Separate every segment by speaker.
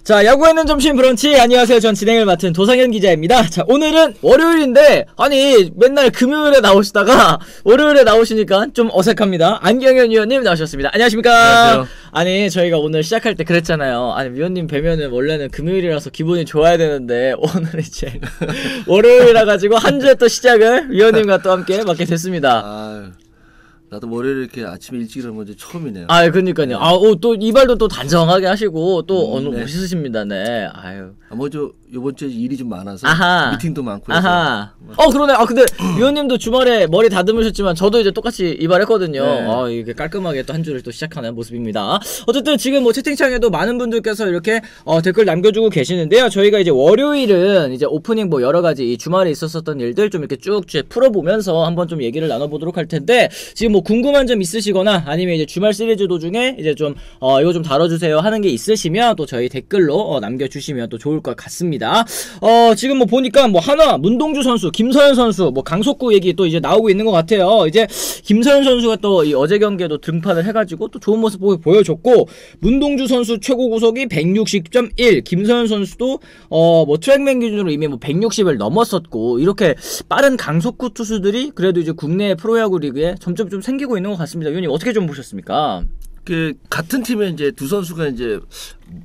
Speaker 1: 자, 야구에는 점심 브런치. 안녕하세요. 전 진행을 맡은 도상현 기자입니다. 자, 오늘은 월요일인데, 아니, 맨날 금요일에 나오시다가, 월요일에 나오시니까 좀 어색합니다. 안경현 위원님 나오셨습니다. 안녕하십니까?
Speaker 2: 안녕하세요.
Speaker 1: 아니, 저희가 오늘 시작할 때 그랬잖아요. 아니, 위원님 뵈면은 원래는 금요일이라서 기분이 좋아야 되는데, 오늘 이제, 월요일이라 가지고 한 주에 또 시작을 위원님과 또 함께 맡게 됐습니다.
Speaker 2: 아유, 나도 월요일에 이렇게 아침에 일찍 일어나는 건 이제 처음이네요.
Speaker 1: 아, 그러니까요. 네. 또 이발도 또 단정하게 하시고 또
Speaker 2: 네.
Speaker 1: 멋있으십니다. 네. 아유.
Speaker 2: 요번 주에 일이 좀 많아서
Speaker 1: 아하.
Speaker 2: 미팅도 많고
Speaker 1: 아하. 그러네. 근데 위원님도 주말에 머리 다듬으셨지만 저도 이제 똑같이 이발했거든요.
Speaker 2: 네.
Speaker 1: 이게 깔끔하게 또 한 주를 또 시작하는 모습입니다. 어쨌든 지금 뭐 채팅창에도 많은 분들께서 이렇게 댓글 남겨주고 계시는데요. 저희가 이제 월요일은 이제 오프닝 뭐 여러 가지 이 주말에 있었었던 일들 좀 이렇게 쭉 풀어보면서 한번 좀 얘기를 나눠보도록 할 텐데, 지금 뭐 궁금한 점 있으시거나 아니면 이제 주말 시리즈 도중에 이제 좀 이거 좀 다뤄주세요 하는 게 있으시면 또 저희 댓글로 남겨주시면 또 좋을 것 같습니다. 지금 뭐 보니까 뭐 한화 문동주 선수, 김서현 선수, 뭐 강속구 얘기 또 이제 나오고 있는 것 같아요. 이제 김서현 선수가 또 이 어제 경기에도 등판을 해가지고 또 좋은 모습 보여줬고, 문동주 선수 최고 구속이 160.1, 김서현 선수도 뭐 트랙맨 기준으로 이미 뭐 160을 넘었었고, 이렇게 빠른 강속구 투수들이 그래도 이제 국내 프로야구 리그에 점점 좀 생기고 있는 것 같습니다. 위원님 어떻게 좀 보셨습니까?
Speaker 2: 같은 팀에 이제 두 선수가 이제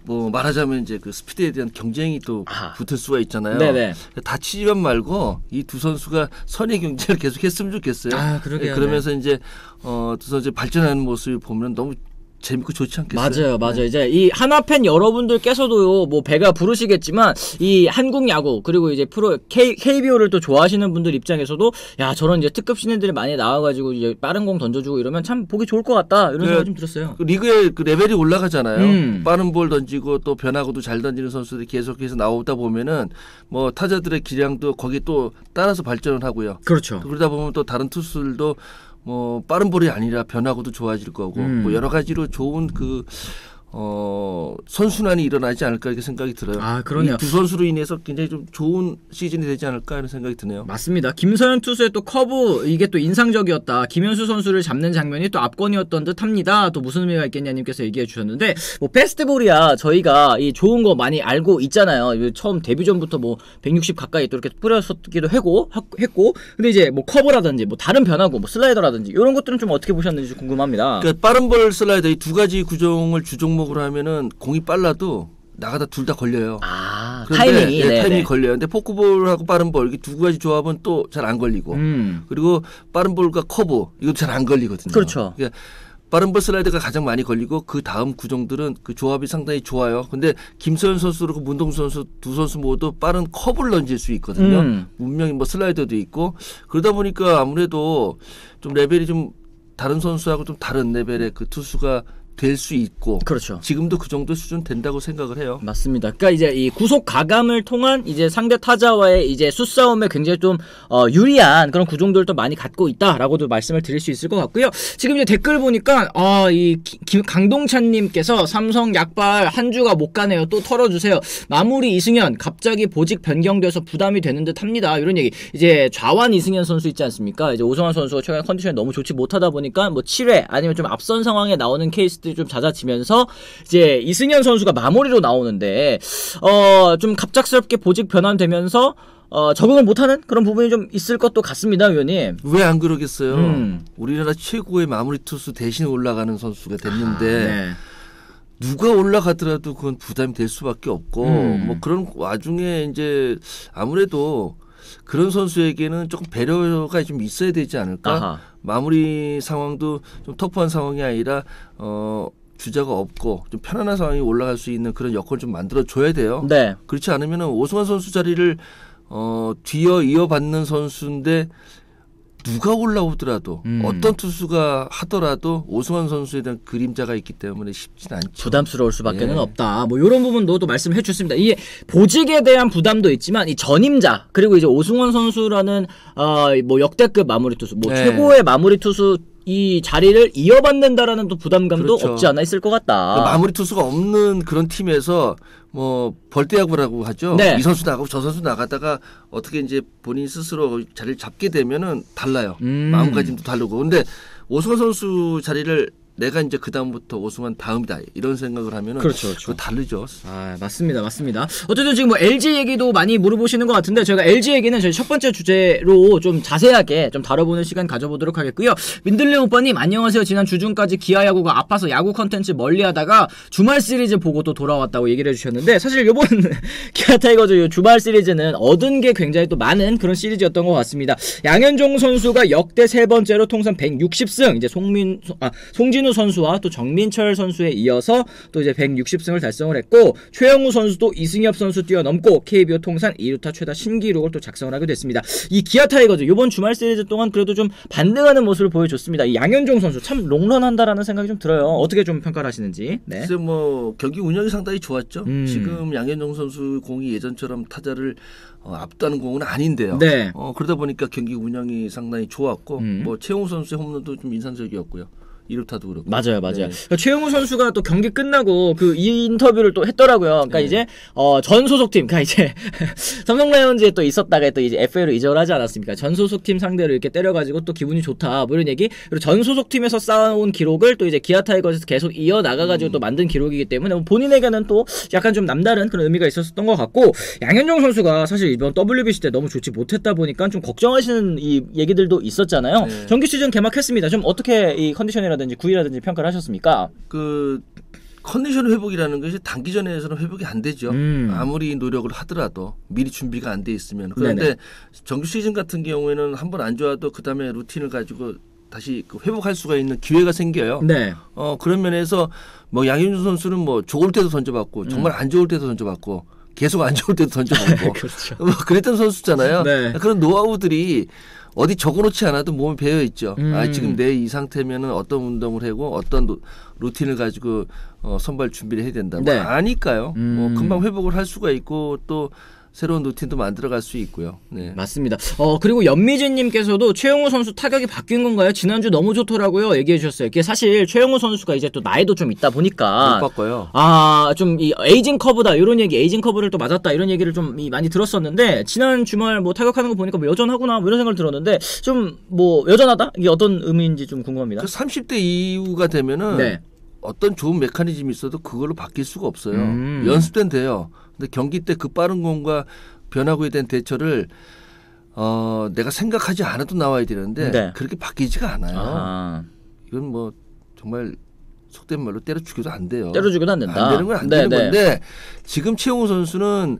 Speaker 2: 뭐 말하자면 이제 그 스피드에 대한 경쟁이 또 붙을 수가 있잖아요. 네네. 다치지만 말고 이 두 선수가 선의 경쟁을 계속 했으면 좋겠어요.
Speaker 1: 그러게요.
Speaker 2: 그러면서 이제 두 선수 발전하는 모습을 보면 너무 재밌고 좋지 않겠어요?
Speaker 1: 맞아요. 이제 이 한화 팬 여러분들께서도요, 뭐 배가 부르시겠지만 이 한국 야구 그리고 이제 프로 KBO를 또 좋아하시는 분들 입장에서도 야, 저런 이제 특급 신인들이 많이 나와가지고 이제 빠른 공 던져주고 이러면 참 보기 좋을 것 같다, 이런 생각이 좀 들었어요.
Speaker 2: 리그의 그 레벨이 올라가잖아요. 빠른 볼 던지고 또 변화구도 잘 던지는 선수들이 계속해서 나오다 보면은 뭐 타자들의 기량도 거기 또 따라서 발전을 하고요.
Speaker 1: 그렇죠.
Speaker 2: 그러다 보면 또 다른 투수들도 뭐 빠른 볼이 아니라 변화구도 좋아질 거고 뭐 여러 가지로 좋은 선순환이 일어나지 않을까 이렇게 생각이 들어요.
Speaker 1: 그러네요.
Speaker 2: 이 두 선수로 인해서 굉장히 좀 좋은 시즌이 되지 않을까 이런 생각이 드네요.
Speaker 1: 맞습니다. 김서현 투수의 또 커브, 이게 또 인상적이었다. 김현수 선수를 잡는 장면이 또 압권이었던 듯합니다. 또 무슨 의미가 있겠냐님께서 얘기해 주셨는데, 뭐 페스티벌이야 저희가 이 좋은 거 많이 알고 있잖아요. 처음 데뷔 전부터 뭐 160 가까이 또 이렇게 뿌렸었기도 했고, 근데 이제 뭐 커브라든지 뭐 다른 변화구, 뭐 슬라이더라든지 이런 것들은 좀 어떻게 보셨는지 궁금합니다.
Speaker 2: 그러니까 빠른 볼 슬라이더 이 두 가지 구종을 주종목으로 하면은 공이 빨라도 나가다 둘 다 걸려요.
Speaker 1: 타이밍이.
Speaker 2: 타이밍이 걸려요. 근데 포크볼하고 빠른 볼, 이게 두 가지 조합은 또 잘 안 걸리고, 그리고 빠른 볼과 커브 이것도 잘 안 걸리거든요.
Speaker 1: 그렇죠.
Speaker 2: 그러니까 빠른 볼 슬라이드가 가장 많이 걸리고 그 다음 구종들은 그 조합이 상당히 좋아요. 근데 김서현 선수 그리고 문동주 선수 두 선수 모두 빠른 커브를 던질 수 있거든요. 분명히 뭐 슬라이더도 있고, 그러다 보니까 아무래도 좀 레벨이 좀 다른 선수하고 좀 다른 레벨의 그 투수가 될 수 있고,
Speaker 1: 그렇죠.
Speaker 2: 지금도 그 정도 수준 된다고 생각을 해요.
Speaker 1: 맞습니다. 그러니까 이제 이 구속 가감을 통한 이제 상대 타자와의 이제 수싸움에 굉장히 좀 유리한 그런 구종들도 많이 갖고 있다라고도 말씀을 드릴 수 있을 것 같고요. 지금 이제 댓글 보니까 강동찬님께서 삼성 약발 한 주가 못 가네요. 또 털어주세요. 마무리 이승현 갑자기 보직 변경돼서 부담이 되는 듯합니다. 이런 얘기. 이제 좌완 이승현 선수 있지 않습니까? 이제 오성환 선수가 최근 컨디션이 너무 좋지 못하다 보니까 뭐 7회 아니면 좀 앞선 상황에 나오는 케이스 좀 잦아지면서 이제 이승현 선수가 마무리로 나오는데 좀 갑작스럽게 보직 변환되면서 적응을 못하는 그런 부분이 좀 있을 것도 같습니다, 위원님.
Speaker 2: 왜 안 그러겠어요? 우리나라 최고의 마무리 투수 대신 올라가는 선수가 됐는데 누가 올라가더라도 그건 부담이 될 수밖에 없고, 뭐 그런 와중에 이제 아무래도 그런 선수에게는 조금 배려가 좀 있어야 되지 않을까? 마무리 상황도 좀 터프한 상황이 아니라 주자가 없고 좀 편안한 상황이 올라갈 수 있는 그런 여건을 좀 만들어 줘야 돼요.
Speaker 1: 네.
Speaker 2: 그렇지 않으면 오승환 선수 자리를 이어받는 선수인데 누가 올라오더라도 어떤 투수가 하더라도 오승환 선수에 대한 그림자가 있기 때문에 쉽진 않죠.
Speaker 1: 부담스러울 수밖에는 없다. 뭐 이런 부분도 또 말씀해 주셨습니다. 이게 보직에 대한 부담도 있지만 이 전임자 그리고 이제 오승환 선수라는 뭐 역대급 마무리 투수, 뭐 최고의 마무리 투수 이 자리를 이어받는다라는 또 부담감도 없지 않아 있을 것 같다.
Speaker 2: 마무리 투수가 없는 그런 팀에서 뭐 벌떼야구라고 하죠. 이 선수 나가고 저 선수 나가다가 어떻게 이제 본인 스스로 자리를 잡게 되면은 달라요. 마음가짐도 다르고. 근데 오승환 선수 자리를 내가 이제 그 다음부터 오승환 다음이다 이런 생각을 하면은
Speaker 1: 그렇죠, 그렇죠.
Speaker 2: 다르죠.
Speaker 1: 아, 맞습니다. 어쨌든 지금 뭐 LG 얘기도 많이 물어보시는 것 같은데 저희가 LG 얘기는 저희 첫 번째 주제로 좀 자세하게 좀 다뤄보는 시간 가져보도록 하겠고요. 민들레 오빠님 안녕하세요. 지난 주중까지 기아 야구가 아파서 야구 컨텐츠 멀리하다가 주말 시리즈 보고 또 돌아왔다고 얘기를 해주셨는데 사실 요번 기아 타이거즈 주말 시리즈는 얻은 게 굉장히 또 많은 그런 시리즈였던 것 같습니다. 양현종 선수가 역대 세 번째로 통산 160승 이제 송진우 선수와 또 정민철 선수에 이어서 또 이제 160승을 달성을 했고 최영우 선수도 이승엽 선수 뛰어넘고 KBO 통산 2루타 최다 신기록을 또 작성을 하게 됐습니다. 이 기아 타이거즈 이번 주말 시리즈 동안 그래도 좀 반등하는 모습을 보여줬습니다. 이 양현종 선수 참 롱런한다라는 생각이 좀 들어요. 어떻게 좀 평가를 하시는지. 네.
Speaker 2: 글쎄 뭐 경기 운영이 상당히 좋았죠. 지금 양현종 선수 공이 예전처럼 타자를 압도하는 공은 아닌데요.
Speaker 1: 네.
Speaker 2: 그러다 보니까 경기 운영이 상당히 좋았고 뭐 최용우 선수의 홈런도 좀 인상적이었고요. 2루타도 그렇고.
Speaker 1: 맞아요.
Speaker 2: 네.
Speaker 1: 그러니까 최영우 선수가 또 경기 끝나고 그 인터뷰를 또 했더라고요. 그러니까
Speaker 2: 네.
Speaker 1: 이제 전 소속팀, 그러니까 이제 삼성 라이온즈에 또 있었다가 또 이제 FA로 이적을 하지 않았습니까? 전 소속팀 상대로 이렇게 때려가지고 또 기분이 좋다 뭐 이런 얘기. 그리고 전 소속팀에서 쌓아온 기록을 또 이제 기아 타이거즈에서 계속 이어 나가가지고 또 만든 기록이기 때문에 본인에게는 또 약간 좀 남다른 그런 의미가 있었던 것 같고 양현종 선수가 사실 이번 WBC 때 너무 좋지 못했다 보니까 좀 걱정하시는 이 얘기들도 있었잖아요.
Speaker 2: 네.
Speaker 1: 정규 시즌 개막했습니다. 좀 어떻게 이 컨디션이라든지 구위라든지 평가를 하셨습니까?
Speaker 2: 그 컨디션 회복이라는 것이 단기전에서는 회복이 안 되죠. 아무리 노력을 하더라도 미리 준비가 안 돼 있으면. 그런데
Speaker 1: 네네.
Speaker 2: 정규 시즌 같은 경우에는 한번 안 좋아도 그 다음에 루틴을 가지고 다시 회복할 수가 있는 기회가 생겨요.
Speaker 1: 네.
Speaker 2: 그런 면에서 뭐 양현종 선수는 뭐 좋을 때도 던져봤고 정말 안 좋을 때도 던져봤고 계속 안 좋을 때도 던져봤고
Speaker 1: 그렇죠.
Speaker 2: 뭐 그랬던 선수잖아요.
Speaker 1: 네.
Speaker 2: 그런 노하우들이 어디 적어놓지 않아도 몸에 배어 있죠. 지금 내 이 상태면은 어떤 운동을 하고 어떤 루틴을 가지고 선발 준비를 해야 된다.
Speaker 1: 네.
Speaker 2: 뭐 아니까요. 뭐 금방 회복을 할 수가 있고 또 새로운 루틴도 만들어갈 수 있고요. 네.
Speaker 1: 맞습니다. 그리고 연미진님께서도 최영우 선수 타격이 바뀐 건가요? 지난주 너무 좋더라고요. 얘기해 주셨어요. 이게 사실 최영우 선수가 이제 또 나이도 좀 있다 보니까
Speaker 2: 못 바꿔요.
Speaker 1: 좀 이 에이징 커브다 이런 얘기, 에이징 커브를 또 맞았다 이런 얘기를 좀 많이 들었었는데 지난 주말 뭐 타격하는 거 보니까 뭐 여전하구나 뭐 이런 생각을 들었는데 좀 뭐 여전하다 이게 어떤 의미인지 좀 궁금합니다.
Speaker 2: 그 30대 이후가 되면은
Speaker 1: 네.
Speaker 2: 어떤 좋은 메커니즘이 있어도 그걸로 바뀔 수가 없어요. 연습된 돼요. 근데 경기 때 그 빠른 공과 변화구에 대한 대처를 내가 생각하지 않아도 나와야 되는데
Speaker 1: 네.
Speaker 2: 그렇게 바뀌지가 않아요.
Speaker 1: 아,
Speaker 2: 이건 뭐 정말 속된 말로 때려 죽여도 안 돼요.
Speaker 1: 때려주기도 안 된다.
Speaker 2: 안 되는 건 안 되는 건데 지금 최용우 선수는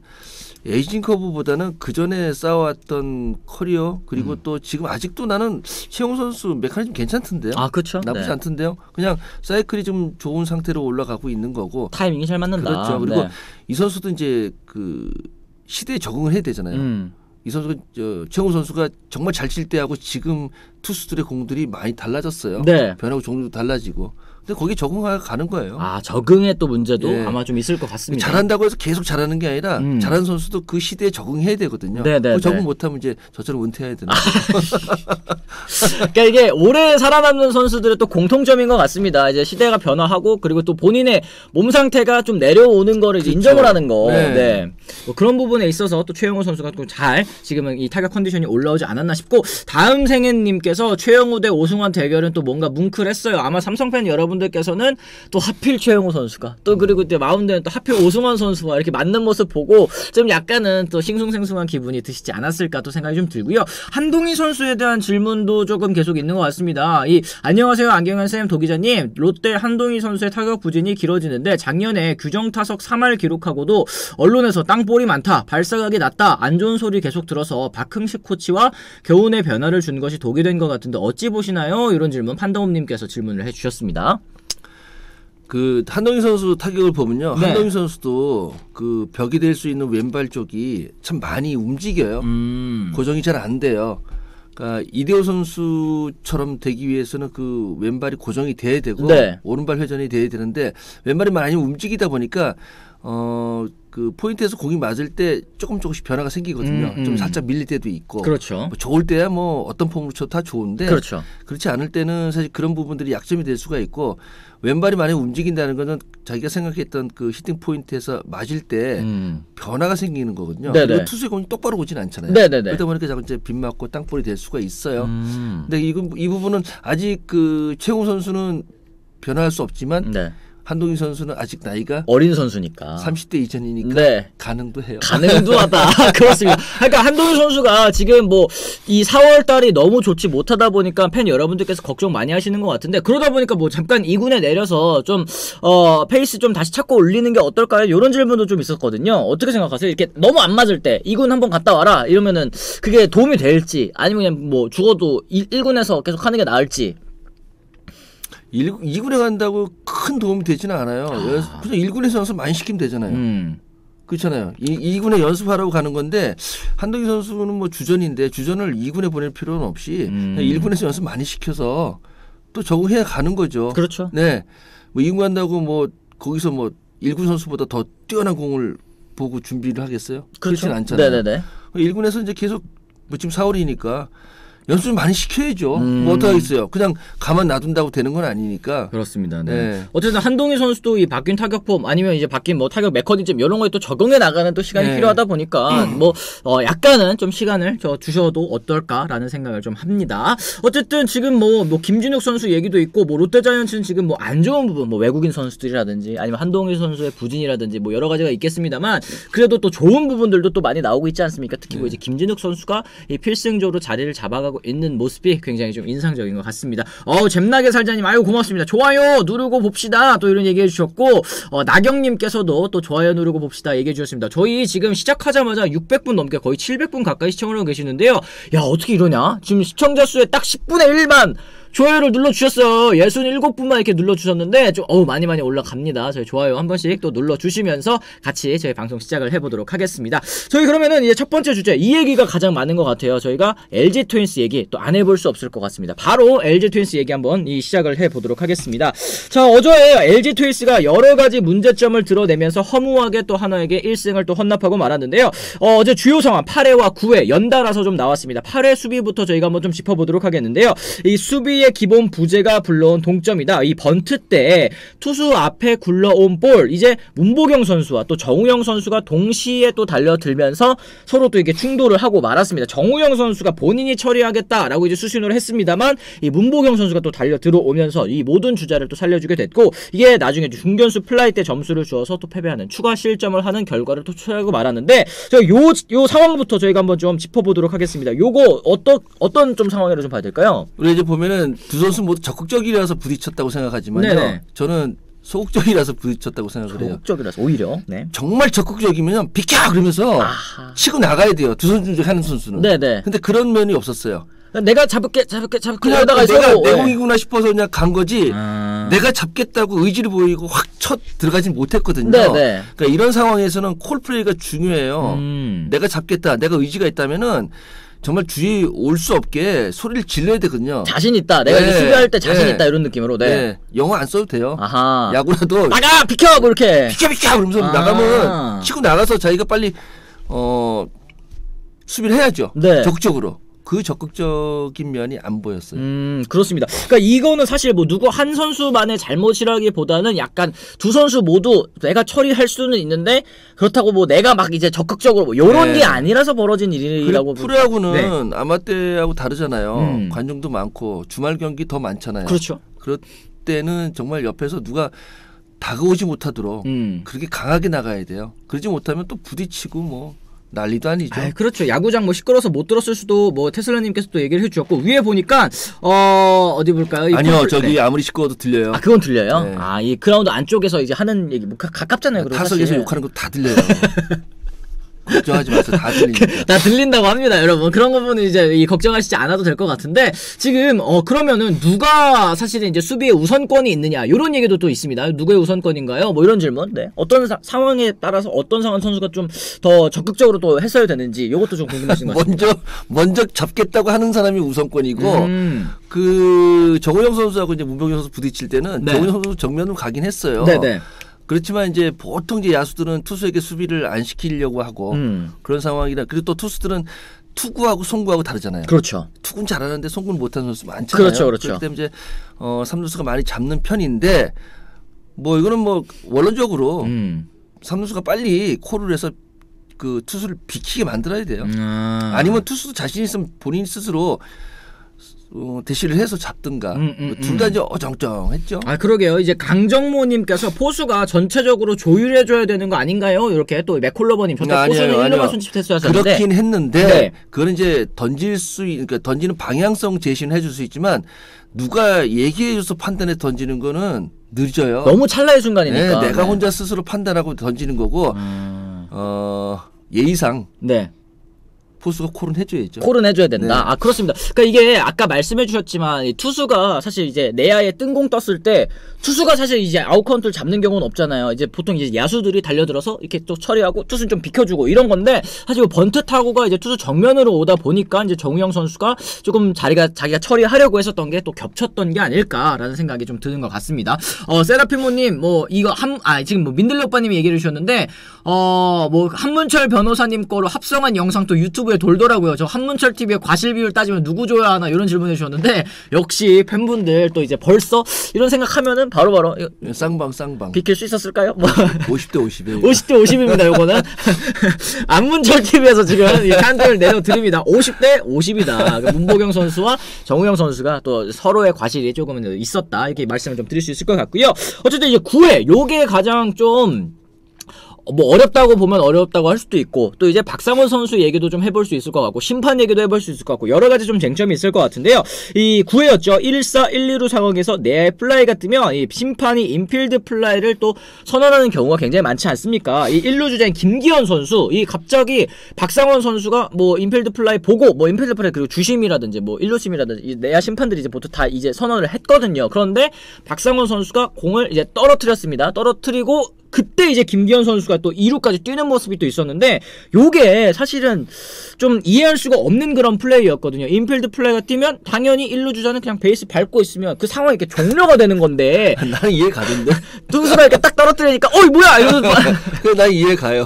Speaker 2: 에이징 커브보다는 그 전에 쌓아왔던 커리어 그리고 또 지금 아직도 나는 최용우 선수 메커니즘 괜찮던데요.
Speaker 1: 아, 그렇죠.
Speaker 2: 나쁘지
Speaker 1: 네.
Speaker 2: 않던데요. 그냥 사이클이 좀 좋은 상태로 올라가고 있는 거고.
Speaker 1: 타이밍이 잘 맞는다.
Speaker 2: 그렇죠. 그리고
Speaker 1: 네.
Speaker 2: 이 선수도 이제 그 시대에 적응을 해야 되잖아요. 이 선수가 최용우 선수가 정말 잘 칠 때하고 지금 투수들의 공들이 많이 달라졌어요.
Speaker 1: 네.
Speaker 2: 변화구 종류도 달라지고. 근데 거기에 적응하고 가는 거예요.
Speaker 1: 적응의 또 문제도
Speaker 2: 예.
Speaker 1: 아마 좀 있을 것 같습니다.
Speaker 2: 잘한다고 해서 계속 잘하는 게 아니라 잘하는 선수도 그 시대에 적응해야 되거든요.
Speaker 1: 네네네.
Speaker 2: 적응 못하면 이제 저처럼 은퇴해야 되는
Speaker 1: 그러니까 이게 오래 살아남는 선수들의 또 공통점인 것 같습니다. 이제 시대가 변화하고 그리고 또 본인의 몸 상태가 좀 내려오는 거를 이제 인정을 하는 거.
Speaker 2: 네.
Speaker 1: 네. 뭐 그런 부분에 있어서 또 최영우 선수가 또 잘 지금은 이 타격 컨디션이 올라오지 않았나 싶고 다음 생애님께서 최영우 대 오승환 대결은 또 뭔가 뭉클했어요. 아마 삼성 팬 여러분들께서는 또 하필 최영우 선수가 또 그리고 이제 마운드는 또 하필 오승환 선수와 이렇게 맞는 모습 보고 좀 약간은 또 싱숭생숭한 기분이 드시지 않았을까 또 생각이 좀 들고요. 한동희 선수에 대한 질문도 조금 계속 있는 것 같습니다. 안녕하세요 안경현 쌤 도기자님. 롯데 한동희 선수의 타격 부진이 길어지는데 작년에 규정 타석 3할 기록하고도 언론에서 땅볼이 많다, 발사각이 낮다, 안 좋은 소리 계속 들어서 박흥식 코치와 교훈의 변화를 준 것이 독이 된 것 같은데 어찌 보시나요? 이런 질문 판동훈님께서 질문을 해주셨습니다.
Speaker 2: 그 한동희 선수 타격을 보면요.
Speaker 1: 네.
Speaker 2: 한동희 선수도 그 벽이 될 수 있는 왼발 쪽이 참 많이 움직여요. 고정이 잘 안 돼요. 그러니까 이대호 선수처럼 되기 위해서는 그 왼발이 고정이 돼야 되고
Speaker 1: 네.
Speaker 2: 오른발 회전이 돼야 되는데 왼발이 많이 움직이다 보니까 그 포인트에서 공이 맞을 때 조금씩 변화가 생기거든요. 좀 살짝 밀릴 때도 있고.
Speaker 1: 그렇죠.
Speaker 2: 뭐 좋을 때야 뭐 어떤 폼으로 쳐도 다 좋은데
Speaker 1: 그렇죠.
Speaker 2: 그렇지 않을 때는 사실 그런 부분들이 약점이 될 수가 있고 왼발이 많이 움직인다는 것은 자기가 생각했던 그 히팅 포인트에서 맞을 때 변화가 생기는 거거든요.
Speaker 1: 네네.
Speaker 2: 그리고 투수의 공이 똑바로 오진 않잖아요.
Speaker 1: 네네네.
Speaker 2: 그러다 보니까 자꾸 이제 빗 맞고 땅볼이 될 수가 있어요. 근데 이 부분은 아직 그 최용우 선수는 변화할 수 없지만
Speaker 1: 네.
Speaker 2: 한동희 선수는 아직 나이가
Speaker 1: 어린 선수니까
Speaker 2: 30대 이전이니까
Speaker 1: 네.
Speaker 2: 가능도 해요.
Speaker 1: 가능도 하다. 그렇습니다. 그러니까 한동희 선수가 지금 뭐 이 4월 달이 너무 좋지 못하다 보니까 팬 여러분들께서 걱정 많이 하시는 것 같은데 그러다 보니까 뭐 잠깐 2군에 내려서 좀 페이스 좀 다시 찾고 올리는 게 어떨까요? 이런 질문도 좀 있었거든요. 어떻게 생각하세요? 이렇게 너무 안 맞을 때 2군 한번 갔다 와라 이러면은 그게 도움이 될지 아니면 그냥 뭐 죽어도 1군에서 계속 하는 게 나을지.
Speaker 2: 2군에 간다고 큰 도움이 되지는 않아요. 그냥 1군에서 연습 많이 시키면 되잖아요. 그렇잖아요. 2군에 연습하라고 가는 건데 한동희 선수는 뭐 주전인데 주전을 2군에 보낼 필요는 없이 그냥 1군에서 연습 많이 시켜서 또 적응해 가는 거죠.
Speaker 1: 그렇죠.
Speaker 2: 네. 뭐 2군 간다고 뭐 거기서 뭐 1군 선수보다 더 뛰어난 공을 보고 준비를 하겠어요?
Speaker 1: 그렇죠.
Speaker 2: 그렇진 않잖아요.
Speaker 1: 네네네.
Speaker 2: 1군에서 이제 계속 뭐 지금 4월이니까 연습을 많이 시켜야죠. 뭐 어떡하겠어요. 그냥 가만 놔둔다고 되는 건 아니니까.
Speaker 1: 그렇습니다. 네.
Speaker 2: 네.
Speaker 1: 어쨌든 한동희 선수도 이 바뀐 타격폼 아니면 이제 바뀐 뭐 타격 메커니즘 이런 거에 또 적응해 나가는 또 시간이
Speaker 2: 네.
Speaker 1: 필요하다 보니까 뭐 약간은 좀 시간을 주셔도 어떨까라는 생각을 좀 합니다. 어쨌든 지금 뭐 김준욱 선수 얘기도 있고 뭐 롯데자이언츠는 지금 뭐 안 좋은 부분 뭐 외국인 선수들이라든지 아니면 한동희 선수의 부진이라든지 뭐 여러 가지가 있겠습니다만 그래도 또 좋은 부분들도 또 많이 나오고 있지 않습니까? 특히 뭐 이제 김준욱 선수가 이 필승조로 자리를 잡아가고 있는 모습이 굉장히 좀 인상적인 것 같습니다. 잼나게 살자님 아유 고맙습니다. 좋아요 누르고 봅시다. 또 이런 얘기해 주셨고 나경님께서도 또 좋아요 누르고 봅시다 얘기해 주셨습니다. 저희 지금 시작하자마자 600분 넘게 거의 700분 가까이 시청을 하고 계시는데요. 야 어떻게 이러냐? 지금 시청자 수의 딱 10분의 1만 좋아요를 눌러주셨어요. 67분만 이렇게 눌러주셨는데 좀 많이 올라갑니다. 저희 좋아요 한 번씩 또 눌러주시면서 같이 저희 방송 시작을 해보도록 하겠습니다. 저희 그러면은 이제 첫 번째 주제 이 얘기가 가장 많은 것 같아요. 저희가 LG 트윈스 얘기 또 안 해볼 수 없을 것 같습니다. 바로 LG 트윈스 얘기 한번 시작을 해보도록 하겠습니다. 자 어제 LG 트윈스가 여러가지 문제점을 드러내면서 허무하게 또 하나에게 1승을 또 헌납하고 말았는데요. 어제 주요 상황 8회와 9회 연달아서 좀 나왔습니다. 8회 수비부터 저희가 한번 좀 짚어보도록 하겠는데요. 이 수비의 기본 부재가 불러온 동점이다. 이 번트 때 투수 앞에 굴러온 볼 이제 문보경 선수와 또 정우영 선수가 동시에 또 달려들면서 서로 또 이게 충돌을 하고 말았습니다. 정우영 선수가 본인이 처리하겠다라고 이제 수신호를 했습니다만 이 문보경 선수가 또 달려 들어오면서 이 모든 주자를 또 살려주게 됐고 이게 나중에 중견수 플라이 때 점수를 주어서 또 패배하는 추가 실점을 하는 결과를 또 초래하고 말았는데 요 상황부터 저희가 한번 좀 짚어보도록 하겠습니다. 요거 어떤 좀 상황이라 좀 봐야 될까요?
Speaker 2: 우리 이제 보면은 두 선수 모두 적극적이라서 부딪혔다고 생각하지만요. 네네. 저는 소극적이라서 부딪혔다고 생각을 해요.
Speaker 1: 소극적이라서 오히려. 네.
Speaker 2: 정말 적극적이면 비켜 그러면서 치고 나가야 돼요. 두 선수 중에 하는 선수는.
Speaker 1: 네네.
Speaker 2: 근데 그런 면이 없었어요.
Speaker 1: 내가 잡을게
Speaker 2: 그냥 내가 내공이구나 싶어서 그냥 간 거지. 내가 잡겠다고 의지를 보이고 확 쳐 들어가진 못했거든요.
Speaker 1: 네네.
Speaker 2: 그러니까 이런 상황에서는 콜플레이가 중요해요. 내가 잡겠다. 내가 의지가 있다면은 정말 주위에 올 수 없게 소리를 질러야 되거든요.
Speaker 1: 자신 있다. 내가 이제 수비할 때 자신 있다 이런 느낌으로. 네.
Speaker 2: 영어 안 써도 돼요.
Speaker 1: 아하.
Speaker 2: 야구라도
Speaker 1: 나가 비켜 하고 이렇게
Speaker 2: 비켜 그러면서 나가면 치고 나가서 자기가 빨리 수비를 해야죠.
Speaker 1: 네.
Speaker 2: 적극적으로. 그 적극적인 면이 안 보였어요.
Speaker 1: 그렇습니다. 그러니까 이거는 사실 뭐 누구 한 선수만의 잘못이라기보다는 약간 두 선수 모두 내가 처리할 수는 있는데 그렇다고 뭐 내가 막 이제 적극적으로 뭐 요런 게 아니라서 벌어진 일이라고.
Speaker 2: 프로야구는 아마 때하고 다르잖아요. 관중도 많고 주말 경기 더 많잖아요.
Speaker 1: 그렇죠.
Speaker 2: 그럴 때는 정말 옆에서 누가 다가오지 못하도록 그렇게 강하게 나가야 돼요. 그러지 못하면 또 부딪히고 뭐 난리도 아니죠.
Speaker 1: 그렇죠. 야구장 뭐 시끄러워서 못 들었을 수도 뭐 테슬라님께서 또 얘기를 해주셨고 위에 보니까 어디 볼까요?
Speaker 2: 아니요, 저기 아무리 시끄러워도 들려요.
Speaker 1: 그건 들려요.
Speaker 2: 네.
Speaker 1: 이 그라운드 안쪽에서 이제 하는 얘기 뭐 가깝잖아요.
Speaker 2: 타석에서
Speaker 1: 사실.
Speaker 2: 욕하는 거 다 들려요. 걱정하지 마세요. 다 들리니까.
Speaker 1: 다 들린다고 합니다, 여러분. 그런 부분은 이제 걱정하시지 않아도 될 것 같은데 지금 그러면은 누가 사실은 이제 수비에 우선권이 있느냐 이런 얘기도 또 있습니다. 누구의 우선권인가요? 뭐 이런 질문. 네. 어떤 상황에 따라서 어떤 상황 선수가 좀 더 적극적으로 또 했어야 되는지 이것도 좀 궁금하신 것 같습니다.
Speaker 2: 먼저 잡겠다고 하는 사람이 우선권이고 그 정우영 선수하고 이제 문병현 선수 부딪힐 때는 정우영 선수 정면으로 가긴 했어요.
Speaker 1: 네네.
Speaker 2: 그렇지만 이제 보통 이제 야수들은 투수에게 수비를 안 시키려고 하고 그런 상황이라 그리고 또 투수들은 투구하고 송구하고 다르잖아요.
Speaker 1: 그렇죠.
Speaker 2: 투구는 잘하는데 송구는 못하는 선수 많잖아요.
Speaker 1: 그렇죠.
Speaker 2: 그렇기 때문에 이제 삼루수가 많이 잡는 편인데 뭐 이거는 뭐 원론적으로 삼루수가 빨리 콜을 해서 그 투수를 비키게 만들어야 돼요. 아니면 투수도 자신 있으면 본인 스스로 대시를 해서 잡든가 둘 다 이제 어정쩡했죠.
Speaker 1: 아 그러게요. 이제 강정모님께서 포수가 전체적으로 조율해줘야 되는 거 아닌가요? 이렇게 또 맥콜러버님 저때 포수는 1루만 순집 테스트하셨는데
Speaker 2: 그렇긴 했는데
Speaker 1: 네.
Speaker 2: 그건 이제 그러니까 던지는 방향성 제시는 해줄 수 있지만 누가 얘기해줘서 판단해 던지는 거는 늦어요.
Speaker 1: 너무 찰나의 순간이니까.
Speaker 2: 네, 내가 혼자 스스로 판단하고 던지는 거고 예의상.
Speaker 1: 네.
Speaker 2: 포수가 콜은 해줘야죠.
Speaker 1: 콜은 해줘야 된다.
Speaker 2: 네.
Speaker 1: 아 그렇습니다. 그러니까 이게 아까 말씀해주셨지만 이 투수가 사실 이제 내야에 뜬공 떴을 때 투수가 사실 이제 아웃 카운트를 잡는 경우는 없잖아요. 이제 보통 이제 야수들이 달려들어서 이렇게 또 처리하고 투수는 좀 비켜주고 이런 건데 사실 뭐 번트 타구가 이제 투수 정면으로 오다 보니까 이제 정우영 선수가 조금 자기가 처리하려고 했었던 게 또 겹쳤던 게 아닐까라는 생각이 좀 드는 것 같습니다. 세라피모님 뭐 이거 지금 뭐 민들레 오빠님이 얘기를 주셨는데 뭐 한문철 변호사님 거로 합성한 영상 또 유튜브에 돌더라고요. 저 한문철 TV의 과실 비율 따지면 누구 줘야 하나 이런 질문해 주셨는데 역시 팬분들 또 이제 벌써 이런 생각하면은 바로바로
Speaker 2: 쌍방
Speaker 1: 비킬 수 있었을까요? 뭐
Speaker 2: 50대 50이에요.
Speaker 1: 50대 50입니다. 요거는 안문철 TV에서 지금 이 판정을 내려드립니다. 50대 50이다. 문보경 선수와 정우영 선수가 또 서로의 과실이 조금은 있었다. 이렇게 말씀을 좀 드릴 수 있을 것 같고요. 어쨌든 이제 9회 요게 가장 좀 뭐 어렵다고 보면 어렵다고 할 수도 있고 또 이제 박상원 선수 얘기도 좀 해볼 수 있을 것 같고 심판 얘기도 해볼 수 있을 것 같고 여러가지 좀 쟁점이 있을 것 같은데요. 이 9회였죠. 1-4, 1-2루 상황에서 내야에 플라이가 뜨면 이 심판이 인필드 플라이를 또 선언하는 경우가 굉장히 많지 않습니까? 이 1루 주자인 김기현 선수 이 갑자기 박상원 선수가 뭐 인필드 플라이 보고 뭐 인필드 플라이 그리고 주심이라든지 뭐 1루심이라든지 이 내야 심판들이 이제 보통 다 이제 선언을 했거든요. 그런데 박상원 선수가 공을 이제 떨어뜨렸습니다. 떨어뜨리고 그때 이제 김기현 선수가 또 2루까지 뛰는 모습이 또 있었는데 요게 사실은 좀 이해할 수가 없는 그런 플레이였거든요. 인필드 플레이가 뛰면 당연히 1루 주자는 그냥 베이스 밟고 있으면 그 상황이 이렇게 종료가 되는 건데
Speaker 2: 나는 이해 가던데.
Speaker 1: 투수가 이렇게 딱 떨어뜨리니까 어이 뭐야 이러면서
Speaker 2: 난 이해 가요.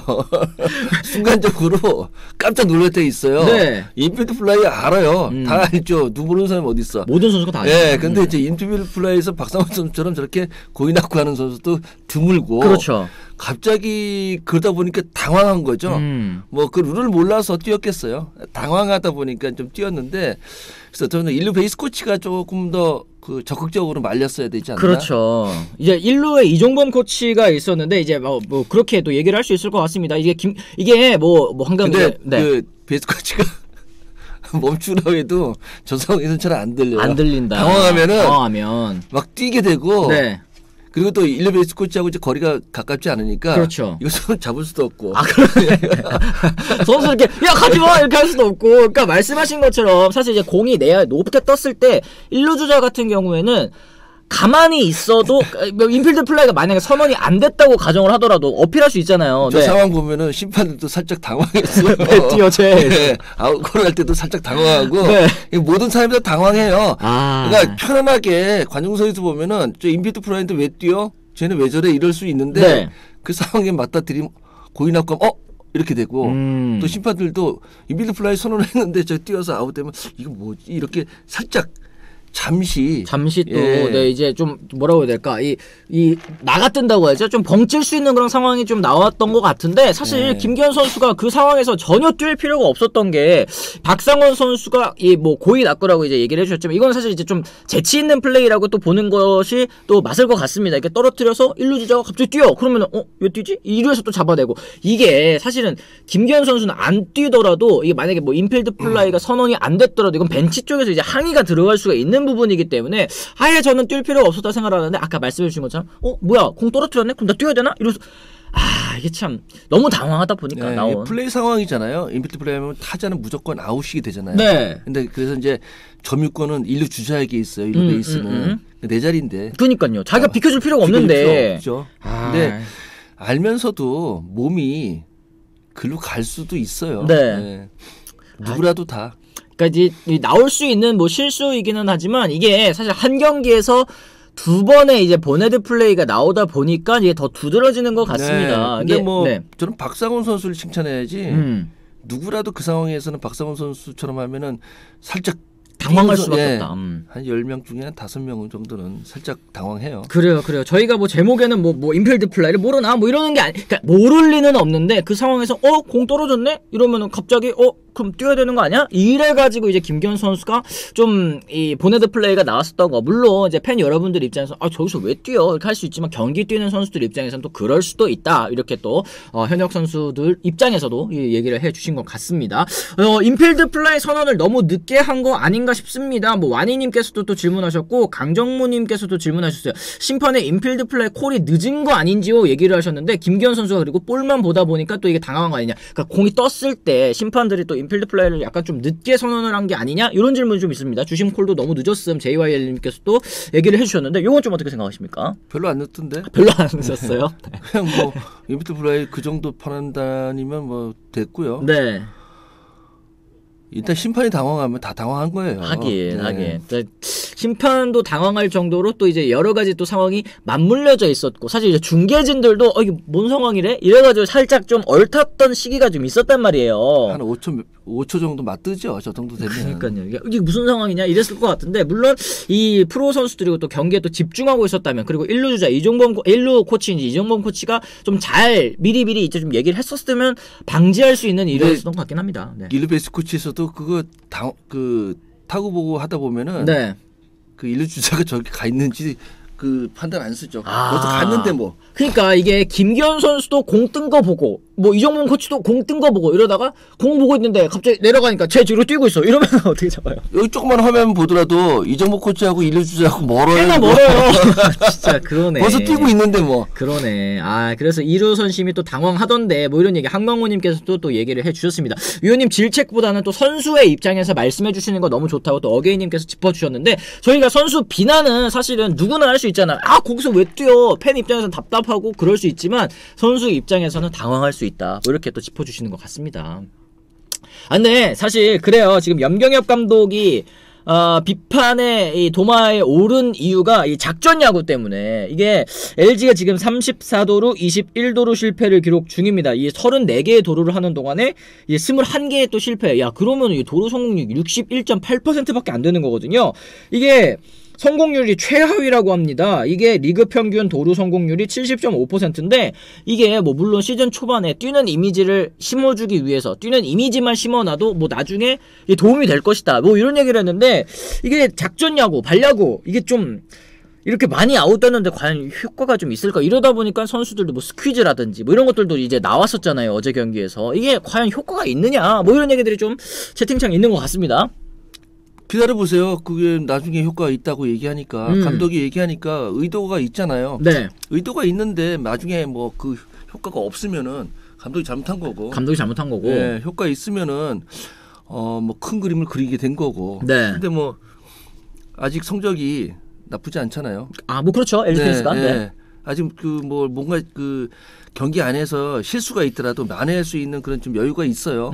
Speaker 2: 순간적으로 깜짝 놀랄 때 있어요.
Speaker 1: 네.
Speaker 2: 인필드 플라이 알아요. 다 알죠. 누구 모르는 사람이 어디 있어.
Speaker 1: 모든 선수가 다 알죠.
Speaker 2: 네, 근데 이제 인필드 플라이에서 박상원 선수처럼 저렇게 고이 낳고 하는 선수도 드물고.
Speaker 1: 그렇죠.
Speaker 2: 갑자기 그러다 보니까 당황한 거죠. 뭐 그 룰을 몰라서 뛰었겠어요. 당황하다 보니까 좀 뛰었는데 그래서 저는 1루 베이스 코치가 조금 더 그 적극적으로 말렸어야 되지 않나.
Speaker 1: 그렇죠. 이제 1루에 이종범 코치가 있었는데 이제 뭐 그렇게 또 얘기를 할 수 있을 것 같습니다. 이게 뭐 한가운데
Speaker 2: 근데
Speaker 1: 네.
Speaker 2: 그 베이스 코치가 멈추라고 해도 저 상황에서는 잘 안 들려요.
Speaker 1: 안 들린다.
Speaker 2: 당황하면 막 뛰게 되고.
Speaker 1: 네.
Speaker 2: 그리고 또 1루 베이스 코치하고 이제 거리가 가깝지 않으니까.
Speaker 1: 그렇죠.
Speaker 2: 이거 손 잡을 수도 없고.
Speaker 1: 아, 그러네. 선수 이렇게, 야, 가지마! 이렇게 할 수도 없고. 그러니까 말씀하신 것처럼 사실 이제 공이 내야 높게 떴을 때 1루 주자 같은 경우에는 가만히 있어도 인필드 플라이가 만약에 선언이 안 됐다고 가정을 하더라도 어필할 수 있잖아요.
Speaker 2: 저
Speaker 1: 네.
Speaker 2: 상황 보면은 심판들도 살짝 당황했어요.
Speaker 1: 네, 뛰어 쟤.
Speaker 2: 네, 아웃콜 할 때도 살짝 당황하고
Speaker 1: 네.
Speaker 2: 모든 사람이 다 당황해요.
Speaker 1: 아.
Speaker 2: 그러니까 편안하게 관중석에서 보면은 저 인필드 플라이인데 왜 뛰어? 쟤는 왜 저래? 이럴 수 있는데
Speaker 1: 네.
Speaker 2: 그 상황에 맞닥뜨리면 고의 낙관 이렇게 되고 또 심판들도 인필드 플라이 선언을 했는데 저 뛰어서 아웃되면 이거 뭐지? 이렇게 살짝 잠시
Speaker 1: 또,
Speaker 2: 예.
Speaker 1: 네, 이제 좀, 뭐라고 해야 될까. 나가 뜬다고 해야죠. 좀 벙칠 수 있는 그런 상황이 좀 나왔던 것 같은데, 사실
Speaker 2: 네.
Speaker 1: 김기현 선수가 그 상황에서 전혀 뛸 필요가 없었던 게, 박상원 선수가 고의 낙구라고 이제 얘기를 해주셨지만, 이건 사실 이제 좀 재치 있는 플레이라고 또 보는 것이 또 맞을 것 같습니다. 이렇게 떨어뜨려서 1루 주자가 갑자기 뛰어. 그러면은, 왜 뛰지? 2루에서 또 잡아내고. 이게 사실은 김기현 선수는 안 뛰더라도, 이게 만약에 뭐 인필드 플라이가 선언이 안 됐더라도, 이건 벤치 쪽에서 이제 항의가 들어갈 수가 있는 부분이기 때문에 아예 저는 뛸 필요가 없었다 생각하는데 아까 말씀해 주신 것처럼 뭐야 공 떨어뜨렸네? 그럼 나 뛰어야 되나? 이러면서 이게 참 너무 당황하다 보니까
Speaker 2: 네,
Speaker 1: 나온
Speaker 2: 플레이 상황이잖아요. 인필드 플레이 하면 타자는 무조건 아웃이 되잖아요.
Speaker 1: 네.
Speaker 2: 근데 그래서 이제 점유권은 1루 주자에게 있어요. 1루 베이스는 내 자리인데.
Speaker 1: 그러니까요. 자기가 비켜줄 필요가 없는데.
Speaker 2: 없죠. 근데 알면서도 몸이 글로 갈 수도 있어요.
Speaker 1: 네.
Speaker 2: 누구라도 다.
Speaker 1: 그러니까 이제 나올 수 있는 뭐 실수이기는 하지만 이게 사실 한 경기에서 두 번의 이제 보네드 플레이가 나오다 보니까 이게 더 두드러지는 것 같습니다.
Speaker 2: 네. 근데 뭐
Speaker 1: 네.
Speaker 2: 저는 박상원 선수를 칭찬해야지. 누구라도 그 상황에서는 박상원 선수처럼 하면은 살짝
Speaker 1: 당황할 수밖에 없다.
Speaker 2: 한 10명 중에 한 5명 정도는 살짝 당황해요.
Speaker 1: 그래요. 저희가 뭐 제목에는 뭐 인필드 플라이를 모르나 뭐 이러는 게 그러니까 모를 리는 없는데 그 상황에서 공 떨어졌네? 이러면은 갑자기 그럼 뛰어야 되는 거 아니야? 이래가지고 이제 김기현 선수가 좀 이 보네드 플레이가 나왔었던 거. 물론 이제 팬 여러분들 입장에서 저기서 왜 뛰어? 이렇게 할 수 있지만 경기 뛰는 선수들 입장에서는 또 그럴 수도 있다. 이렇게 또 현역 선수들 입장에서도 이 얘기를 해주신 것 같습니다. 인필드 플레이 선언을 너무 늦게 한 거 아닌가 싶습니다. 뭐 와니님께서도 또 질문하셨고 강정무님께서도 질문하셨어요. 심판의 인필드 플레이 콜이 늦은 거 아닌지요? 얘기를 하셨는데 김기현 선수가 그리고 볼만 보다 보니까 또 이게 당황한 거 아니냐? 그러니까 공이 떴을 때 심판들이 또 인필드 플레이를 약간 좀 늦게 선언을 한 게 아니냐? 이런 질문이 좀 있습니다. 주심 콜도 너무 늦었음. JYL님께서도 얘기를 해주셨는데 이건 좀 어떻게 생각하십니까?
Speaker 2: 별로 안 늦던데?
Speaker 1: 별로 안 늦었어요? 네.
Speaker 2: 그냥 뭐 인필드 플레이 그 정도 판단이면 뭐 됐고요.
Speaker 1: 네.
Speaker 2: 일단 심판이 당황하면 다 당황한 거예요.
Speaker 1: 하긴. 심판도 당황할 정도로 또 이제 여러 가지 또 상황이 맞물려져 있었고 사실 이제 중계진들도 이게 뭔 상황이래? 이래가지고 살짝 좀 얼탔던 시기가 좀 있었단 말이에요.
Speaker 2: 한 5초 정도 맞뜨죠. 저 정도 되면.
Speaker 1: 그러니까요. 이게 무슨 상황이냐 이랬을 것 같은데 물론 이 프로 선수들이고 또 경기에 또 집중하고 있었다면 그리고 1루 주자 1루 코치인지 이종범 코치가 좀 잘 미리미리 이제 좀 얘기를 했었으면 방지할 수 있는 일이었던 것 같긴 합니다. 네.
Speaker 2: 1루 베이스 코치에서도 그거 타구 보고 하다 보면은
Speaker 1: 네.
Speaker 2: 그 1루 주자가 저기 가 있는지 그 판단 안 쓰죠. 벌써 갔는데 뭐.
Speaker 1: 그러니까 이게 김기현 선수도 공 뜬 거 보고 뭐 이정문 코치도 공 뜬 거 보고 이러다가 공 보고 있는데 갑자기 내려가니까 제 뒤로 뛰고 있어. 이러면 어떻게 잡아요?
Speaker 2: 여기 조그만 화면 보더라도 이정문 코치하고 1루 주자하고 멀어요.
Speaker 1: 꽤나 멀어요. 진짜 그러네.
Speaker 2: 벌써 뛰고 있는데 뭐.
Speaker 1: 그러네. 그래서 2루 선심이 또 당황하던데 뭐 이런 얘기 한광호님께서도 또 얘기를 해주셨습니다. 위원님 질책보다는 또 선수의 입장에서 말씀해 주시는 거 너무 좋다고 또 어게이님께서 짚어주셨는데 저희가 선수 비난은 사실은 누구나 할 수 있잖아요. 거기서 왜 뛰어? 팬 입장에서는 답답하고 그럴 수 있지만 선수 입장에서는 당황할 수 있다. 뭐 이렇게 또 짚어주시는 것 같습니다. 근데 사실 그래요. 지금 염경엽 감독이 비판의 이 도마에 오른 이유가 이 작전 야구 때문에 이게 LG가 지금 34도루 21도루 실패를 기록 중입니다. 이 34개의 도루를 하는 동안에 이 21개의 또 실패. 그러면 이 도루 성공률 61.8%밖에 안 되는 거거든요. 이게 성공률이 최하위라고 합니다. 이게 리그 평균 도루 성공률이 70.5%인데 이게 뭐 물론 시즌 초반에 뛰는 이미지를 심어주기 위해서 뛰는 이미지만 심어놔도 뭐 나중에 도움이 될 것이다. 뭐 이런 얘기를 했는데 이게 작전야구, 발야구 이게 좀 이렇게 많이 아웃됐는데 과연 효과가 좀 있을까? 이러다 보니까 선수들도 뭐 스퀴즈라든지 뭐 이런 것들도 이제 나왔었잖아요. 어제 경기에서. 이게 과연 효과가 있느냐? 뭐 이런 얘기들이 좀 채팅창에 있는 것 같습니다.
Speaker 2: 기다려보세요. 그게 나중에 효과가 있다고 얘기하니까 감독이 얘기하니까 의도가 있잖아요.
Speaker 1: 네.
Speaker 2: 의도가 있는데 나중에 뭐 그 효과가 없으면은 감독이 잘못한 거고.
Speaker 1: 네,
Speaker 2: 효과 있으면은 뭐 큰 그림을 그리게 된 거고.
Speaker 1: 네.
Speaker 2: 근데 뭐 아직 성적이 나쁘지 않잖아요.
Speaker 1: 뭐 그렇죠. LG 트윈스가. 네.
Speaker 2: 아직 뭐 뭔가 경기 안에서 실수가 있더라도 만회할 수 있는 그런 좀 여유가 있어요.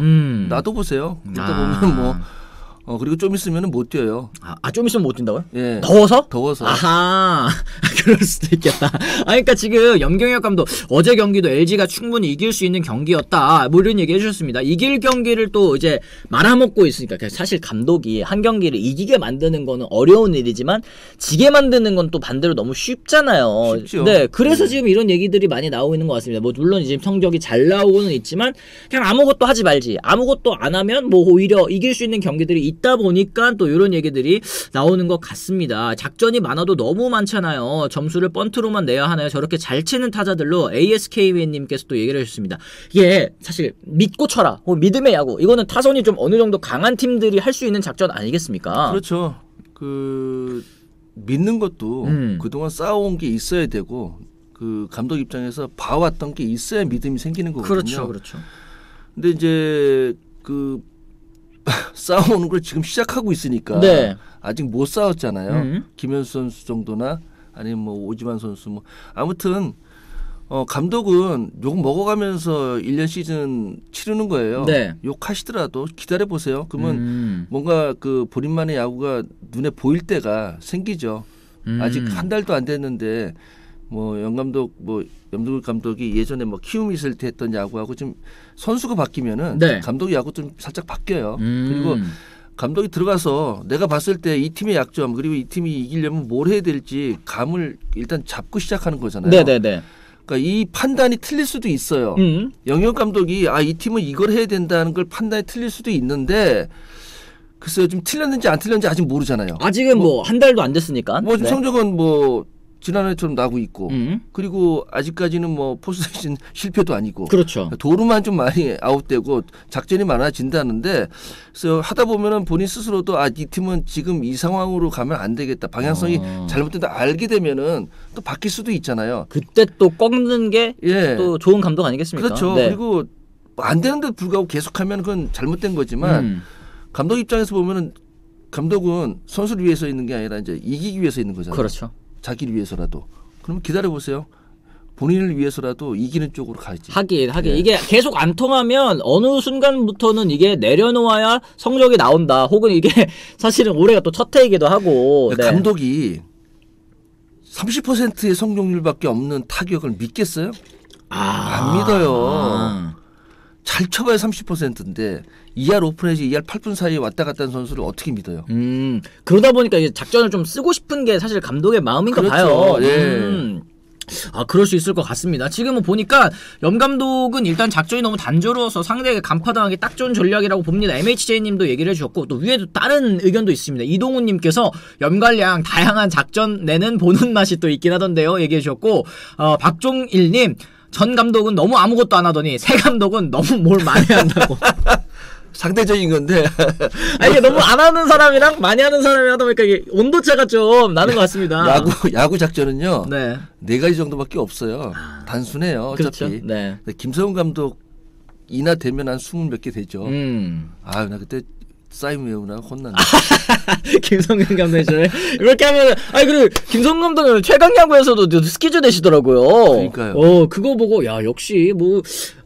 Speaker 2: 나도 보세요. 그러다 보면 뭐. 그리고 좀 있으면 못 뛰어요.
Speaker 1: 좀 있으면 못 뛴다고요?
Speaker 2: 예.
Speaker 1: 더워서?
Speaker 2: 아하.
Speaker 1: 그럴 수도 있겠다. 그러니까 지금 염경엽 감독 어제 경기도 LG가 충분히 이길 수 있는 경기였다. 뭐 이런 얘기 해주셨습니다. 이길 경기를 또 이제 말아먹고 있으니까 사실 감독이 한 경기를 이기게 만드는 거는 어려운 일이지만 지게 만드는 건 또 반대로 너무 쉽잖아요.
Speaker 2: 쉽죠.
Speaker 1: 네. 그래서 지금 이런 얘기들이 많이 나오고 있는 것 같습니다. 뭐 물론 이제 성적이 잘 나오고는 있지만 그냥 아무것도 하지 말지. 아무것도 안 하면 뭐 오히려 이길 수 있는 경기들이 있다 보니까 또 이런 얘기들이 나오는 것 같습니다. 작전이 많아도 너무 많잖아요. 점수를 번트로만 내야 하나요? 저렇게 잘 치는 타자들로 ASK님께서 또 얘기를 해주셨습니다. 이게 사실 믿고 쳐라. 믿음의 야구. 이거는 타선이 좀 어느 정도 강한 팀들이 할 수 있는 작전 아니겠습니까?
Speaker 2: 그렇죠. 믿는 것도 그동안 쌓아온 게 있어야 되고 그 감독 입장에서 봐왔던 게 있어야 믿음이 생기는 거거든요.
Speaker 1: 그렇죠.
Speaker 2: 근데 이제 싸우는 걸 지금 시작하고 있으니까
Speaker 1: 네.
Speaker 2: 아직 못 싸웠잖아요. 김현수 선수 정도나 아니면 뭐 오지만 선수 뭐 아무튼 감독은 욕 먹어가면서 1년 시즌 치르는 거예요.
Speaker 1: 네.
Speaker 2: 욕하시더라도 기다려 보세요. 그러면 뭔가 본인만의 야구가 눈에 보일 때가 생기죠. 아직 한 달도 안 됐는데 뭐 염두글 감독이 예전에 뭐 키움 있을 때 했던 야구하고 좀 선수가 바뀌면은
Speaker 1: 네.
Speaker 2: 감독 야구 좀 살짝 바뀌어요. 그리고 감독이 들어가서 내가 봤을 때 이 팀의 약점 그리고 이 팀이 이기려면 뭘 해야 될지 감을 일단 잡고 시작하는 거잖아요.
Speaker 1: 네네네.
Speaker 2: 그러니까 이 판단이 틀릴 수도 있어요. 영역 감독이 이 팀은 이걸 해야 된다는 걸 판단이 틀릴 수도 있는데 글쎄요, 좀 틀렸는지 안 틀렸는지 아직 모르잖아요.
Speaker 1: 아직은 뭐 한 달도 안 됐으니까.
Speaker 2: 뭐 성적은 뭐 지난해처럼 나고 있고 그리고 아직까지는 뭐 포스트시즌 실패도 아니고
Speaker 1: 그렇죠.
Speaker 2: 도루만 좀 많이 아웃되고 작전이 많아진다는데 그래서 하다 보면은 본인 스스로도 이 팀은 지금 이 상황으로 가면 안 되겠다. 방향성이 잘못된다 알게 되면은 또 바뀔 수도 있잖아요.
Speaker 1: 그때 또 꺾는 게 또 좋은 감독 아니겠습니까?
Speaker 2: 그렇죠.
Speaker 1: 네.
Speaker 2: 그리고 안 되는데도 불구하고 계속하면 그건 잘못된 거지만 감독 입장에서 보면은 감독은 선수를 위해서 있는 게 아니라 이제 이기기 위해서 있는 거잖아요.
Speaker 1: 그렇죠.
Speaker 2: 자기를 위해서라도. 그럼 기다려 보세요. 본인을 위해서라도 이기는 쪽으로 가야지.
Speaker 1: 하긴 이게 계속 안 통하면 어느 순간부터는 이게 내려놓아야 성적이 나온다. 혹은 이게 사실은 올해가 또 첫 해이기도 하고.
Speaker 2: 네. 감독이 30%의 성공률밖에 없는 타격을 믿겠어요? 안 믿어요. 잘 쳐봐야 30%인데 2할 오픈에서 2할 8분 사이에 왔다 갔다 하는 선수를 어떻게 믿어요?
Speaker 1: 그러다 보니까 이제 작전을 좀 쓰고 싶은 게 사실 감독의 마음인가
Speaker 2: 그렇죠.
Speaker 1: 봐요.
Speaker 2: 예.
Speaker 1: 그럴 수 있을 것 같습니다. 지금은 보니까 염 감독은 일단 작전이 너무 단조로워서 상대에게 간파당하기 딱 좋은 전략이라고 봅니다. MHJ님도 얘기를 해주셨고 또 위에도 다른 의견도 있습니다. 이동훈님께서 염갈량 다양한 작전 내는 보는 맛이 또 있긴 하던데요. 얘기해 주셨고 박종일님 전 감독은 너무 아무것도 안 하더니 새 감독은 너무 뭘 많이 한다고.
Speaker 2: 상대적인 건데.
Speaker 1: 이게 너무 안 하는 사람이랑 많이 하는 사람이 하다 보니까 이게 온도차가 좀 나는 것 같습니다.
Speaker 2: 야구 작전은요.
Speaker 1: 네
Speaker 2: 가지 정도밖에 없어요. 단순해요. 어차피.
Speaker 1: 그렇죠. 네.
Speaker 2: 김성훈 감독 이나 되면 한 20 몇 개 되죠. 나 그때 사인 외우나 혼난다.
Speaker 1: 김성근 감독님 이렇게 하면 그리고 김성근 감독님 최강야구에서도 스키즈 되시더라고요.
Speaker 2: 그러니까요.
Speaker 1: 그거 보고 역시 뭐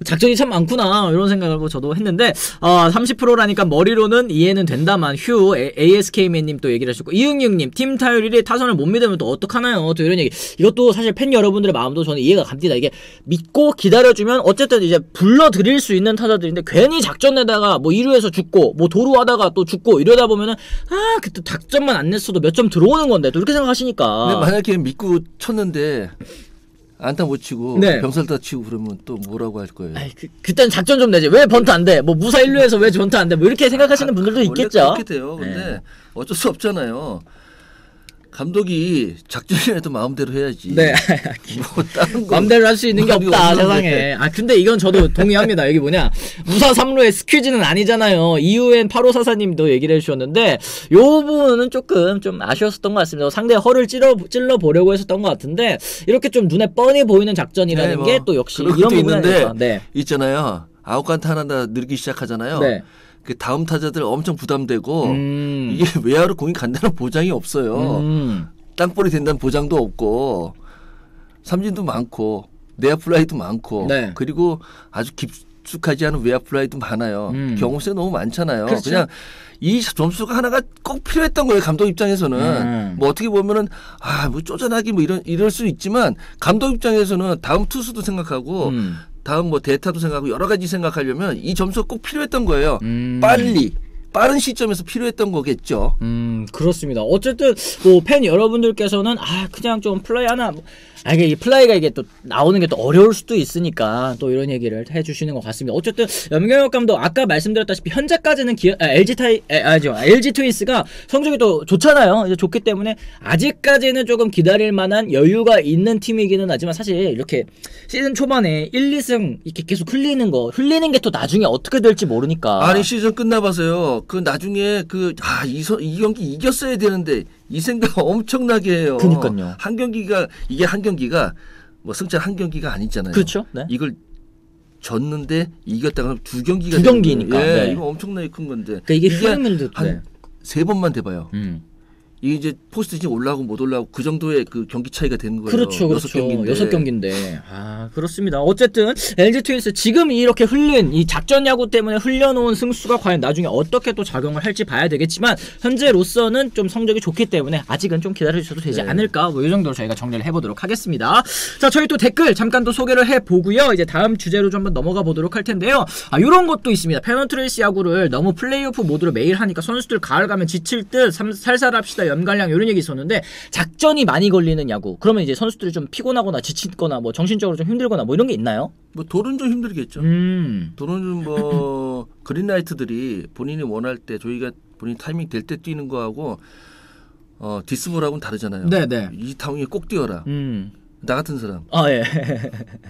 Speaker 1: 작전이 참 많구나 이런 생각을 저도 했는데 30%라니까 머리로는 이해는 된다만 휴 ASK맨님 또 얘기를 하셨고 이응육님 팀 타율이 타선을 못 믿으면 또 어떡하나요? 또 이런 얘기. 이것도 사실 팬 여러분들의 마음도 저는 이해가 갑니다. 이게 믿고 기다려주면 어쨌든 이제 불러드릴 수 있는 타자들인데 괜히 작전 내다가 뭐 2루에서 죽고 뭐 도루하다가 또 죽고 이러다 보면은 그때 작전만 안 냈어도 몇 점 들어오는 건데 또 이렇게 생각하시니까.
Speaker 2: 근데 만약에 믿고 쳤는데 안타 못 치고 병살타 치고 그러면 또 뭐라고 할 거예요?
Speaker 1: 그때는 작전 좀 내지. 왜 번트 안 돼? 뭐 무사 1루에서 왜 번트 안 돼? 뭐 이렇게 생각하시는 분들도 있겠죠.
Speaker 2: 그렇게 돼요. 근데 어쩔 수 없잖아요. 감독이 작전이라도 마음대로 해야지.
Speaker 1: 네.
Speaker 2: 뭐 다른 거
Speaker 1: 마음대로 할 수 있는 게 없다 세상에. 근데 이건 저도 동의합니다. 여기 뭐냐 무사 3루의 스퀴즈는 아니잖아요. 이후엔 8544님도 얘기를 해주셨는데 요 부분은 조금 좀 아쉬웠었던 것 같습니다. 상대의 허를 찔러 보려고 했었던 것 같은데 이렇게 좀 눈에 뻔히 보이는 작전이라는 게 또 역시 이런 부분이 아닐까.
Speaker 2: 있잖아요. 아웃간타 하나 늘기 시작하잖아요. 그 다음 타자들 엄청 부담되고 이게 외야로 공이 간다는 보장이 없어요. 땅볼이 된다는 보장도 없고 삼진도 많고 내야 플라이도 많고 그리고 아주 깊숙하지 않은 외야 플라이도 많아요. 경험수가 너무 많잖아요.
Speaker 1: 그렇죠.
Speaker 2: 그냥 이 점수가 하나가 꼭 필요했던 거예요. 감독 입장에서는 뭐 어떻게 보면은 뭐 쪼잔하기 뭐 이럴 수 있지만 감독 입장에서는 다음 투수도 생각하고 다음 뭐 대타도 생각하고 여러 가지 생각하려면 이 점수가 꼭 필요했던 거예요. 빠른 시점에서 필요했던 거겠죠.
Speaker 1: 그렇습니다. 어쨌든 뭐 팬 여러분들께서는 그냥 좀 플라이 하나 이게 이 플라이가 이게 또 나오는 게 또 어려울 수도 있으니까 또 이런 얘기를 해주시는 것 같습니다. 어쨌든 염경엽 감독 아까 말씀드렸다시피 현재까지는 LG 트윈스가 성적이 또 좋잖아요. 이제 좋기 때문에 아직까지는 조금 기다릴 만한 여유가 있는 팀이기는 하지만 사실 이렇게 시즌 초반에 1, 2승 이렇게 계속 흘리는 게 또 나중에 어떻게 될지 모르니까.
Speaker 2: 시즌 끝나봐서요. 그 나중에 이 경기 이겼어야 되는데 이 생각 엄청나게 해요.
Speaker 1: 그러니까요.
Speaker 2: 한 경기가 뭐 승차 한 경기가 아니잖아요.
Speaker 1: 그렇죠. 네.
Speaker 2: 이걸 졌는데 이겼다가 두 경기가
Speaker 1: 두 경기니까.
Speaker 2: 이거 엄청나게 큰 건데.
Speaker 1: 그러니까 이게 흐름을
Speaker 2: 한 3번만 돼봐요. 이게 이제 포스트시즌 올라오고 못 올라오고 그 정도의 그 경기 차이가 되는 거예요.
Speaker 1: 그렇죠. 6경기인데. 그렇습니다. 어쨌든 LG 트윈스 지금 이렇게 흘린 이 작전 야구 때문에 흘려놓은 승수가 과연 나중에 어떻게 또 작용을 할지 봐야 되겠지만 현재로서는 좀 성적이 좋기 때문에 아직은 좀 기다려주셔도 되지 않을까 뭐 이 정도로 저희가 정리를 해보도록 하겠습니다. 자, 저희 또 댓글 잠깐 또 소개를 해보고요. 이제 다음 주제로 좀 한번 넘어가 보도록 할 텐데요. 이런 것도 있습니다. 페넌트레이스 야구를 너무 플레이오프 모드로 매일 하니까 선수들 가을 가면 지칠 듯 살살합시다 연갈량 이런 얘기 있었는데 작전이 많이 걸리는 야구. 그러면 이제 선수들이 좀 피곤하거나 지치거나 뭐 정신적으로 좀 힘들거나 뭐 이런 게 있나요?
Speaker 2: 뭐 돌은 좀 힘들겠죠. 돌은 뭐 그린라이트들이 본인이 원할 때 저희가 본인 타이밍 될 때 뛰는 거하고 디스볼하고는 다르잖아요.
Speaker 1: 네네.
Speaker 2: 이 타이밍에 꼭 뛰어라. 나 같은 사람.
Speaker 1: 아 예.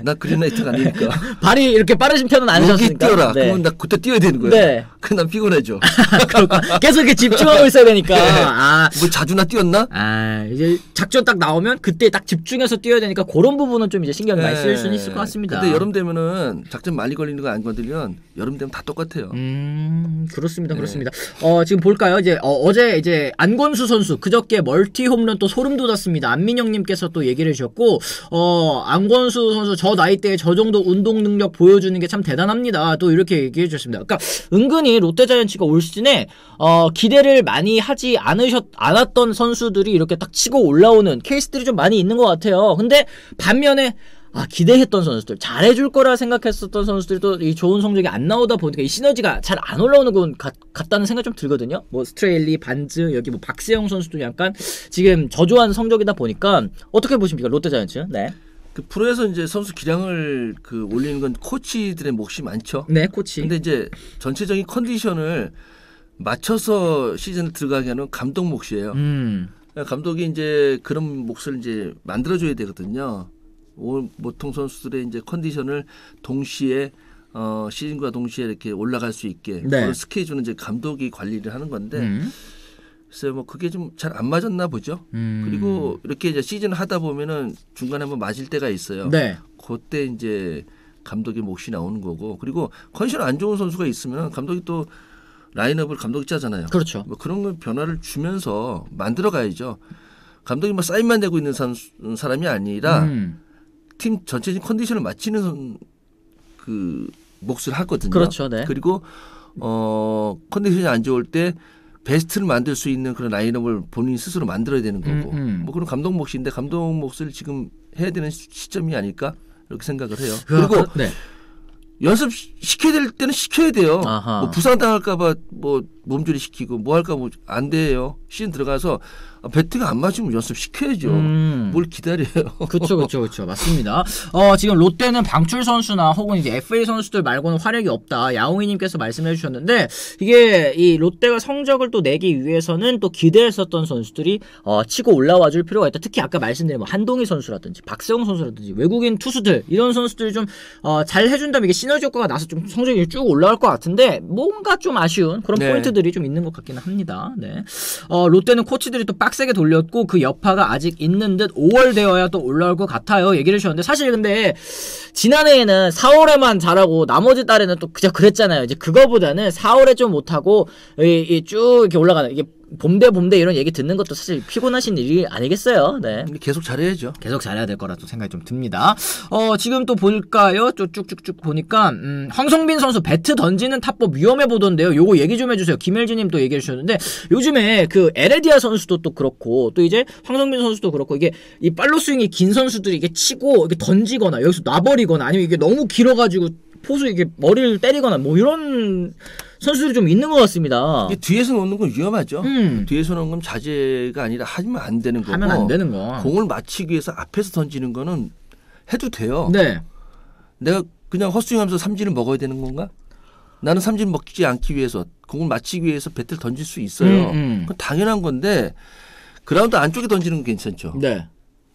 Speaker 2: 나 그린라이트가 아니니까.
Speaker 1: 발이 이렇게 빠르신 편은
Speaker 2: 여기
Speaker 1: 아니셨으니까.
Speaker 2: 뛰어라.
Speaker 1: 네.
Speaker 2: 그러면 나 그때 뛰어야 되는 거야.
Speaker 1: 네.
Speaker 2: 그럼 난 피곤해져.
Speaker 1: 그렇구나. 계속 이렇게 집중하고 있어야 되니까. 아.
Speaker 2: 뭐 자주나 뛰었나?
Speaker 1: 아, 이제 작전 딱 나오면 그때 딱 집중해서 뛰어야 되니까 그런 부분은 좀 이제 신경이 많이 쓰일 수는 있을 것 같습니다.
Speaker 2: 근데 여름 되면은 작전 많이 걸리는 거 안 건드리면 여름 되면 다 똑같아요.
Speaker 1: 그렇습니다. 그렇습니다. 지금 볼까요? 이제 어제 이제 안권수 선수 그저께 멀티 홈런 또 소름 돋았습니다. 안민영 님께서 또 얘기를 해주셨고 안권수 선수 저 나이대에 저 정도 운동 능력 보여주는 게 참 대단합니다. 또 이렇게 얘기해 주셨습니다. 그러니까 은근히 롯데자이언츠가 올 시즌에 기대를 많이 하지 않았던 선수들이 이렇게 딱 치고 올라오는 케이스들이 좀 많이 있는 것 같아요. 근데 반면에 기대했던 선수들, 잘해줄 거라 생각했었던 선수들도 이 좋은 성적이 안 나오다 보니까 이 시너지가 잘 안 올라오는 건 같다는 생각이 좀 들거든요. 뭐 스트레일리, 반즈, 여기 뭐 박세영 선수도 약간 지금 저조한 성적이다 보니까 어떻게 보십니까, 롯데자이언츠? 네.
Speaker 2: 그 프로에서 이제 선수 기량을 올리는 건 코치들의 몫이 많죠.
Speaker 1: 네, 코치.
Speaker 2: 근데 이제 전체적인 컨디션을 맞춰서 시즌을 들어가게 하는 감독 몫이에요. 감독이 이제 그런 몫을 이제 만들어줘야 되거든요. 보통 선수들의 이제 컨디션을 동시에 시즌과 동시에 이렇게 올라갈 수 있게 그런 스케줄은 이제 감독이 관리를 하는 건데 글쎄요, 뭐 그게 좀 잘 안 맞았나 보죠. 그리고 이렇게 이제 시즌 하다 보면은 중간에 한번 맞을 때가 있어요.
Speaker 1: 네.
Speaker 2: 그때 이제 감독의 몫이 나오는 거고, 그리고 컨디션 안 좋은 선수가 있으면 감독이 또 라인업을 감독이 짜잖아요.
Speaker 1: 그렇죠.
Speaker 2: 뭐 그런 걸 변화를 주면서 만들어 가야죠. 감독이 뭐 사인만 내고 있는 사람이 아니라 팀 전체적인 컨디션을 맞추는 그 몫을 하거든요.
Speaker 1: 그렇죠. 네.
Speaker 2: 그리고 컨디션이 안 좋을 때 베스트를 만들 수 있는 그런 라인업을 본인 스스로 만들어야 되는 거고, 뭐 그런 감독 몫인데 감독 몫을 지금 해야 되는 시점이 아닐까 이렇게 생각을 해요. 그리고 연습 시켜야 될 때는 시켜야 돼요. 뭐 부상 당할까봐 뭐 몸조리 시키고 뭐 할까 뭐 안 돼요. 시즌 들어가서 배트가 안 맞으면 연습 시켜야죠. 뭘 기다려요.
Speaker 1: 그렇죠. 맞습니다. 지금 롯데는 방출 선수나 혹은 이제 FA 선수들 말고는 활약이 없다. 야옹이님께서 말씀해 주셨는데 이게 이 롯데가 성적을 또 내기 위해서는 또 기대했었던 선수들이 치고 올라와줄 필요가 있다. 특히 아까 말씀드린 뭐 한동희 선수라든지 박세웅 선수라든지 외국인 투수들 이런 선수들이 좀 잘 해준다면 이게 시너지 효과가 나서 좀 성적이 쭉 올라갈 것 같은데 뭔가 좀 아쉬운 그런 포인트들이 좀 있는 것 같기는 합니다. 네. 롯데는 코치들이 또 빡세게 돌렸고 그 여파가 아직 있는 듯 5월 되어야 또 올라올 것 같아요. 얘기를 해주셨는데 사실 근데 지난해에는 4월에만 잘하고 나머지 달에는 또 그냥 그랬잖아요. 이제 그거보다는 4월에 좀 못하고 쭉 이렇게 올라가는 이게 봄대 이런 얘기 듣는 것도 사실 피곤하신 일이 아니겠어요. 네.
Speaker 2: 계속 잘해야죠.
Speaker 1: 계속 잘해야 될 거라 또 생각이 좀 듭니다. 지금 또 볼까요? 쭉쭉쭉 보니까 황성빈 선수 배트 던지는 타법 위험해 보던데요. 요거 얘기 좀 해주세요. 김el진님 또 얘기해 주셨는데 요즘에 그 에레디아 선수도 또 그렇고 또 이제 황성빈 선수도 그렇고 이게 이 팔로 스윙이 긴 선수들이 이게 치고 이렇게 던지거나 여기서 놔버리거나 아니면 이게 너무 길어가지고 포수 이게 머리를 때리거나 뭐 이런 선수들이 좀 있는 것 같습니다.
Speaker 2: 이게 뒤에서 놓는 건 위험하죠. 뒤에서 놓는 건 자제가 아니라 하면 안 되는 거고.
Speaker 1: 하면 안 되는 거.
Speaker 2: 공을 맞히기 위해서 앞에서 던지는 거는 해도 돼요.
Speaker 1: 네.
Speaker 2: 내가 그냥 헛스윙하면서 삼진을 먹어야 되는 건가? 나는 삼진 먹지 않기 위해서 공을 맞히기 위해서 배트를 던질 수 있어요. 그건 당연한 건데 그라운드 안쪽에 던지는 건 괜찮죠.
Speaker 1: 네.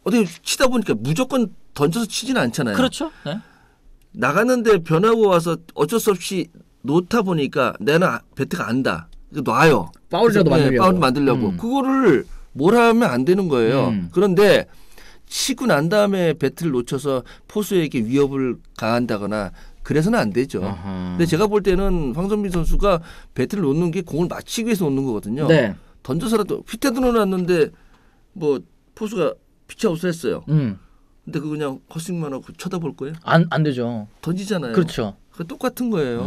Speaker 2: 어떻게 치다 보니까 무조건 던져서 치지는 않잖아요.
Speaker 1: 그렇죠. 네.
Speaker 2: 나갔는데 변하고 와서 어쩔 수 없이 놓다 보니까 내가 배트가 안다. 놔요.
Speaker 1: 파울이라도 만들려고.
Speaker 2: 파울 만들려고. 그거를 뭘 하면 안 되는 거예요. 그런데 치고 난 다음에 배트를 놓쳐서 포수에게 위협을 가한다거나 그래서는 안 되죠. 근데 제가 볼 때는 황선빈 선수가 배트를 놓는 게 공을 맞히기 위해서 놓는 거거든요.
Speaker 1: 네.
Speaker 2: 던져서라도 휘태도 놓았는데 뭐 포수가 피치아웃을 했어요. 근데 그거 그냥 헛스윙만 하고 쳐다볼 거예요?
Speaker 1: 안 되죠.
Speaker 2: 던지잖아요.
Speaker 1: 그렇죠.
Speaker 2: 그 똑같은 거예요.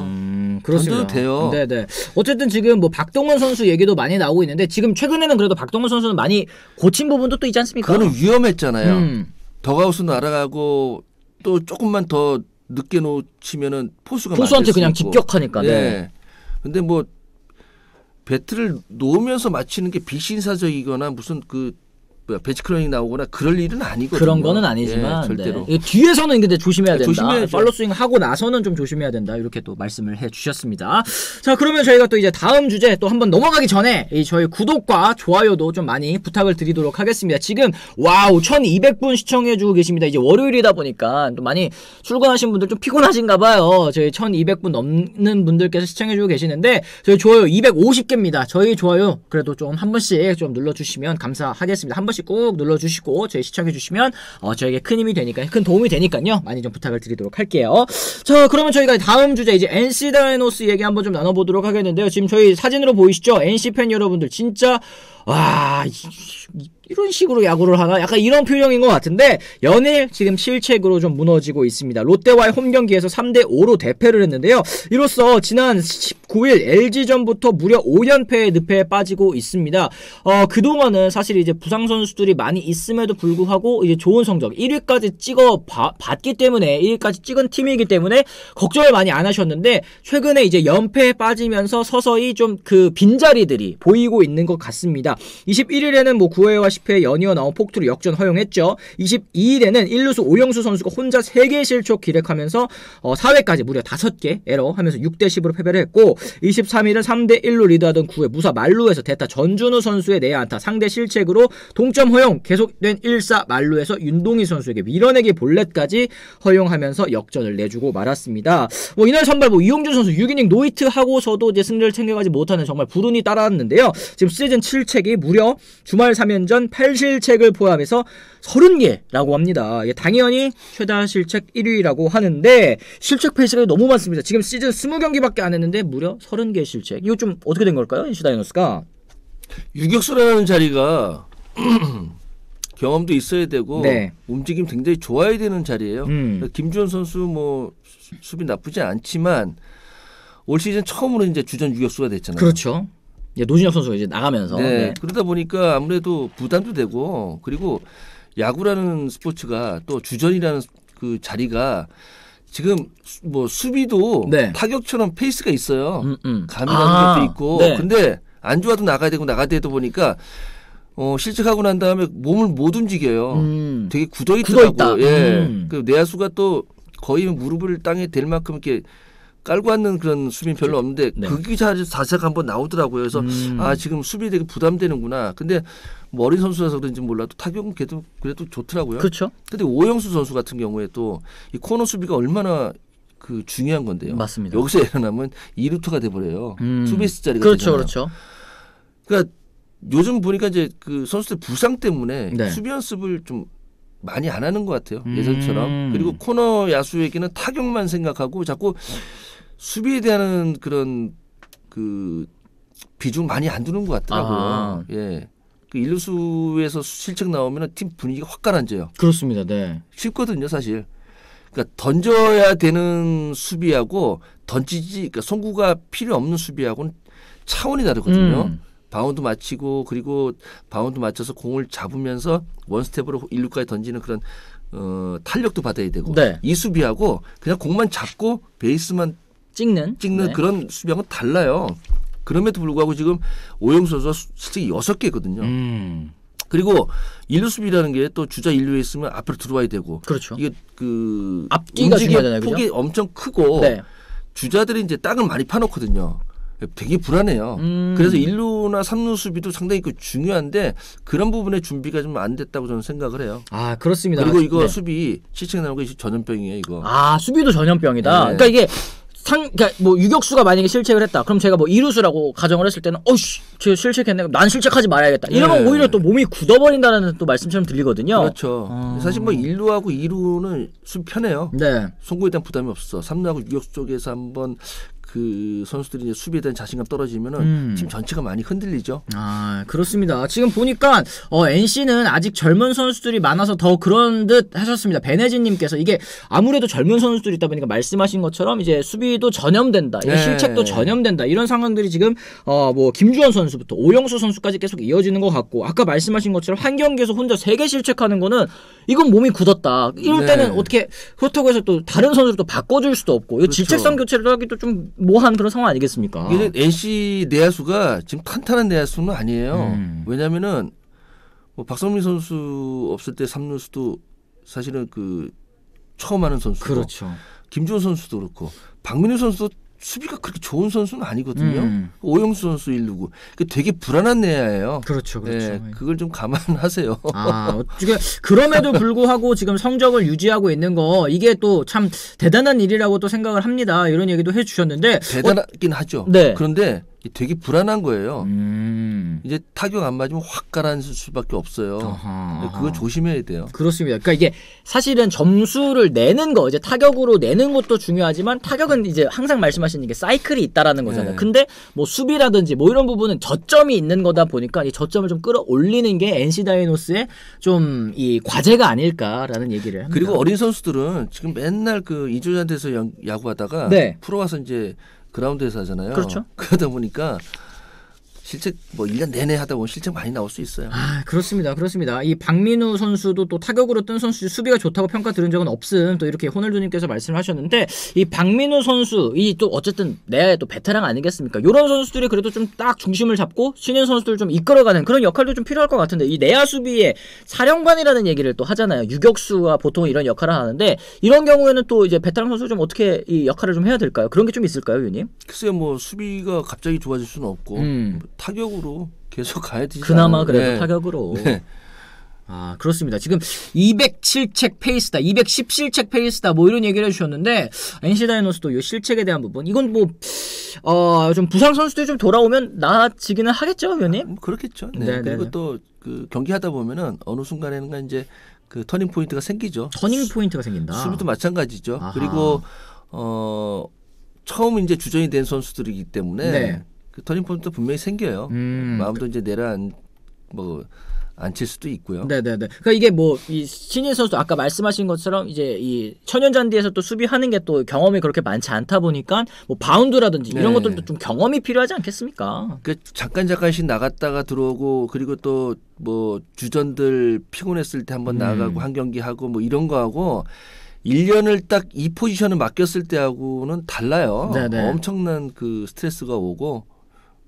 Speaker 1: 그렇습니다.
Speaker 2: 던져도 돼요.
Speaker 1: 네네. 어쨌든 지금 뭐 박동원 선수 얘기도 많이 나오고 있는데 지금 최근에는 그래도 박동원 선수는 많이 고친 부분도 또 있지 않습니까?
Speaker 2: 그거는 위험했잖아요. 더가우스 날아가고 또 조금만 더 늦게 놓치면은 포수한테
Speaker 1: 그냥 직격하니까.
Speaker 2: 네. 근데 뭐 배트를 놓으면서 맞히는 게 비신사적이거나 무슨 그 배치클러닝 나오거나 그럴 일은 아니거든요.
Speaker 1: 그런 거는 아니지만
Speaker 2: 예, 절대로.
Speaker 1: 네. 뒤에서는 근데 조심해야 된다.
Speaker 2: 조심해야죠.
Speaker 1: 팔로 스윙 하고 나서는 좀 조심해야 된다. 이렇게 또 말씀을 해주셨습니다. 자, 그러면 저희가 또 이제 다음 주제 또 한번 넘어가기 전에 이 저희 구독과 좋아요도 좀 많이 부탁을 드리도록 하겠습니다. 지금 와우 1200분 시청해주고 계십니다. 이제 월요일이다 보니까 또 많이 출근하신 분들 좀 피곤하신가봐요. 저희 1200분 넘는 분들께서 시청해주고 계시는데 저희 좋아요 250개입니다. 저희 좋아요 그래도 좀 한 번씩 좀 눌러주시면 감사하겠습니다. 한 번씩 꾹 눌러주시고 저희 시청해주시면 저에게 큰 힘이 되니까 큰 도움이 되니까요 많이 좀 부탁을 드리도록 할게요. 자, 그러면 저희가 다음 주제 이제 NC 다이노스 얘기 한번 좀 나눠보도록 하겠는데요. 지금 저희 사진으로 보이시죠? NC 팬 여러분들 진짜 와 이런 식으로 야구를 하나? 약간 이런 표정인 것 같은데 연일 지금 실책으로 좀 무너지고 있습니다. 롯데와의 홈경기에서 3대5로 대패를 했는데요. 이로써 지난 19일 LG전부터 무려 5연패의 늪에 빠지고 있습니다. 그동안은 사실 이제 부상 선수들이 많이 있음에도 불구하고 이제 좋은 성적 1위까지 봤기 때문에 1위까지 찍은 팀이기 때문에 걱정을 많이 안 하셨는데 최근에 이제 연패에 빠지면서 서서히 좀 그 빈자리들이 보이고 있는 것 같습니다. 21일에는 뭐 9회와 10회 연이어 나온 폭투로 역전 허용했죠. 22일에는 1루수 오영수 선수가 혼자 3개의 실축 기록하면서 4회까지 무려 5개 에러 하면서 6대10으로 패배를 했고 23일은 3대1로 리드하던 9회 무사 만루에서 대타 전준우 선수의 내야안타 상대 실책으로 동점 허용 계속된 1사 만루에서 윤동희 선수에게 밀어내기 볼넷까지 허용하면서 역전을 내주고 말았습니다. 뭐 이날 선발 이용준 선수 6이닝 노히트 하고서도 이제 승리를 챙겨가지 못하는 정말 불운이 따라왔는데요. 지금 시즌 7책이 무려 주말 3연전 8실책을 포함해서 30개라고 합니다. 당연히 최다 실책 1위라고 하는데 실책 페이스가 너무 많습니다. 지금 시즌 20경기밖에 안 했는데 무려 30개의 실책. 이거 좀 어떻게 된 걸까요? NC 다이노스가.
Speaker 2: 유격수라는 자리가 경험도 있어야 되고
Speaker 1: 네.
Speaker 2: 움직임 굉장히 좋아야 되는 자리예요. 김주현 선수 뭐 수비 나쁘지 않지만 올 시즌 처음으로 이제 주전 유격수가 됐잖아요.
Speaker 1: 그렇죠. 노진혁 선수가 이제 나가면서.
Speaker 2: 네.
Speaker 1: 네.
Speaker 2: 그러다 보니까 아무래도 부담도 되고 그리고 야구라는 스포츠가 또 주전이라는 그 자리가 지금 뭐 수비도
Speaker 1: 네.
Speaker 2: 타격처럼 페이스가 있어요. 감이라는 것도 있고.
Speaker 1: 네.
Speaker 2: 근데 안 좋아도 나가야 되고 나가야 보니까 실책하고 난 다음에 몸을 못 움직여요. 되게 굳어 있더라고요. 예. 그 내야수가 또 거의 무릎을 땅에 댈 만큼 이렇게 깔고 앉는 그런 수비는 별로 없는데
Speaker 1: 네.
Speaker 2: 그 자세가 한번 나오더라고요. 그래서 지금 수비 되게 부담되는구나. 근데 뭐 어린 선수라서 그런지 몰라도 타격은 그래도 좋더라고요.
Speaker 1: 그렇죠.
Speaker 2: 근데 오영수 선수 같은 경우에 또 이 코너 수비가 얼마나 그 중요한 건데요.
Speaker 1: 맞습니다.
Speaker 2: 여기서 일어나면 2루타가 돼버려요. 투베이스 자리가
Speaker 1: 그렇죠,
Speaker 2: 되잖아요.
Speaker 1: 그렇죠.
Speaker 2: 그러니까 요즘 보니까 이제 그 선수들 부상 때문에
Speaker 1: 네.
Speaker 2: 수비 연습을 좀 많이 안 하는 것 같아요. 예전처럼. 그리고 코너 야수에게는 타격만 생각하고 자꾸 수비에 대한 그런 그 비중 많이 안 두는 것 같더라고요. 예. 그 일루수에서 실책 나오면 팀 분위기가 확 가라앉아요.
Speaker 1: 그렇습니다. 네.
Speaker 2: 쉽거든요, 사실. 그러니까 던져야 되는 수비하고 그러니까 송구가 필요 없는 수비하고는 차원이 다르거든요. 바운드 맞히고 그리고 바운드 맞춰서 공을 잡으면서 원스텝으로 1루까지 던지는 그런 탄력도 받아야 되고
Speaker 1: 네.
Speaker 2: 이 수비하고 그냥 공만 잡고 베이스만 찍는
Speaker 1: 네.
Speaker 2: 그런 수비하고는 달라요. 그럼에도 불구하고 지금 오영수 선수가 실책이 6개거든요. 그리고 1루 수비라는 게 또 주자 1루에 있으면 앞으로 들어와야 되고
Speaker 1: 그렇죠.
Speaker 2: 이게 그
Speaker 1: 앞뒤가 중요하잖아요.
Speaker 2: 폭이
Speaker 1: 그죠?
Speaker 2: 엄청 크고
Speaker 1: 네.
Speaker 2: 주자들이 이제 땅을 많이 파놓거든요. 되게 불안해요. 그래서 1루나 3루 수비도 상당히 중요한데 그런 부분의 준비가 좀 안 됐다고 저는 생각을 해요.
Speaker 1: 아, 그렇습니다.
Speaker 2: 그리고 이거
Speaker 1: 네.
Speaker 2: 수비 실책 나온 거 전염병이에요, 이거.
Speaker 1: 수비도 전염병이다.
Speaker 2: 네.
Speaker 1: 그러니까 이게 그러니까 뭐 유격수가 만약에 실책을 했다. 그럼 제가 뭐 이루수라고 가정을 했을 때는 저 실책했네. 그럼 난 실책하지 말아야겠다. 이러면 오히려 또 몸이 굳어버린다는 또 말씀처럼 들리거든요.
Speaker 2: 그렇죠. 사실 뭐 1루하고 2루는 수비 편해요.
Speaker 1: 네.
Speaker 2: 송구에 대한 부담이 없어. 3루하고 유격수 쪽에서 한번 그 선수들이 이제 수비에 대한 자신감 떨어지면은 팀 전체가 많이 흔들리죠.
Speaker 1: 그렇습니다. 지금 보니까 NC는 아직 젊은 선수들이 많아서 더 그런 듯 하셨습니다. 베네진님께서 이게 아무래도 젊은 선수들이 있다 보니까 말씀하신 것처럼 이제 수비도 전염된다,
Speaker 2: 네.
Speaker 1: 실책도 전염된다 이런 상황들이 지금 뭐 김주원 선수부터 오영수 선수까지 계속 이어지는 것 같고 아까 말씀하신 것처럼 한 경기에서 혼자 3개 실책하는 거는 이건 몸이 굳었다. 이럴
Speaker 2: 네.
Speaker 1: 때는 어떻게 그렇다고 해서 또 다른 선수를 또 바꿔줄 수도 없고
Speaker 2: 그렇죠.
Speaker 1: 질책성 교체를 하기도 좀 모호한 그런 상황 아니겠습니까?
Speaker 2: 이게 NC 내야수가 지금 탄탄한 내야수는 아니에요. 왜냐면은 뭐 박성민 선수 없을 때 3루수도 사실은 그 처음 하는 선수고
Speaker 1: 그렇죠.
Speaker 2: 김주호 선수도 그렇고 박민우 선수도 수비가 그렇게 좋은 선수는 아니거든요. 오영수 선수 1루고 되게 불안한 내야예요.
Speaker 1: 그렇죠, 그렇죠.
Speaker 2: 네, 그걸 좀 감안하세요.
Speaker 1: 어떻게 그럼에도 불구하고 지금 성적을 유지하고 있는 거 이게 또 참 대단한 일이라고 또 생각을 합니다. 이런 얘기도 해주셨는데
Speaker 2: 대단하긴 하죠.
Speaker 1: 네.
Speaker 2: 그런데 되게 불안한 거예요. 이제 타격 안 맞으면 확 가라앉을 수밖에 없어요. 그거 조심해야 돼요.
Speaker 1: 그렇습니다. 그러니까 이게 사실은 점수를 내는 거 이제 타격으로 내는 것도 중요하지만 타격은 이제 항상 말씀하시는 게 사이클이 있다라는 거잖아요.
Speaker 2: 네.
Speaker 1: 근데 뭐 수비라든지 뭐 이런 부분은 저점이 있는 거다 보니까 이 저점을 좀 끌어올리는 게 NC 다이노스의 좀 이 과제가 아닐까라는 얘기를 합니다.
Speaker 2: 그리고 어린 선수들은 지금 맨날 그 2조잔대에서 야구하다가
Speaker 1: 네.
Speaker 2: 프로 와서 이제 그라운드에서 하잖아요.
Speaker 1: 그렇죠.
Speaker 2: 그러다 보니까 실책 뭐 1년 내내 하다 보면 실책 많이 나올 수 있어요.
Speaker 1: 그렇습니다. 그렇습니다. 이 박민우 선수도 또 타격으로 뜬 선수 수비가 좋다고 평가 들은 적은 없음. 또 이렇게 호날두님께서 말씀하셨는데 이 박민우 선수 이 또 어쨌든 내 또 베테랑 아니겠습니까? 이런 선수들이 그래도 좀 딱 중심을 잡고 신인 선수들 좀 이끌어가는 그런 역할도 좀 필요할 것 같은데 이 내야 수비의 사령관이라는 얘기를 또 하잖아요. 유격수가 보통 이런 역할을 하는데 이런 경우에는 또 이제 베테랑 선수 좀 어떻게 이 역할을 좀 해야 될까요? 그런 게 좀 있을까요, 위원님?
Speaker 2: 글쎄요, 뭐 수비가 갑자기 좋아질 수는 없고 타격으로 계속 가야 되지.
Speaker 1: 그나마 그래도
Speaker 2: 네.
Speaker 1: 타격으로.
Speaker 2: 네.
Speaker 1: 그렇습니다. 지금 207책 페이스다, 210실책 페이스다, 뭐 이런 얘기를 해주셨는데 NC 다이노스도 이 실책에 대한 부분 이건 뭐 좀 부상 선수들이 좀 돌아오면 나아지기는 하겠죠, 위원님?
Speaker 2: 그렇겠죠. 네.
Speaker 1: 네,
Speaker 2: 그리고
Speaker 1: 네.
Speaker 2: 또 그 경기하다 보면은 어느 순간에는 이제 그 터닝 포인트가 생기죠.
Speaker 1: 터닝 포인트가 생긴다.
Speaker 2: 수비도 마찬가지죠.
Speaker 1: 아하.
Speaker 2: 그리고 처음 이제 주전이 된 선수들이기 때문에
Speaker 1: 네.
Speaker 2: 그 터닝 포인트 분명히 생겨요. 마음도 이제 내려앉힐 수도 있고요.
Speaker 1: 네네네. 그러니까 이게 뭐 이 신인 선수 아까 말씀하신 것처럼 이제 이 천연잔디에서 또 수비하는 게 또 경험이 그렇게 많지 않다 보니까 뭐 바운드라든지 이런
Speaker 2: 네.
Speaker 1: 것들도 좀 경험이 필요하지 않겠습니까?
Speaker 2: 그 잠깐씩 나갔다가 들어오고 그리고 또 뭐 주전들 피곤했을 때 한번 나가고 한 경기 하고 뭐 이런 거 하고 1년을 딱 이 포지션을 맡겼을 때하고는 달라요.
Speaker 1: 네네.
Speaker 2: 엄청난 그 스트레스가 오고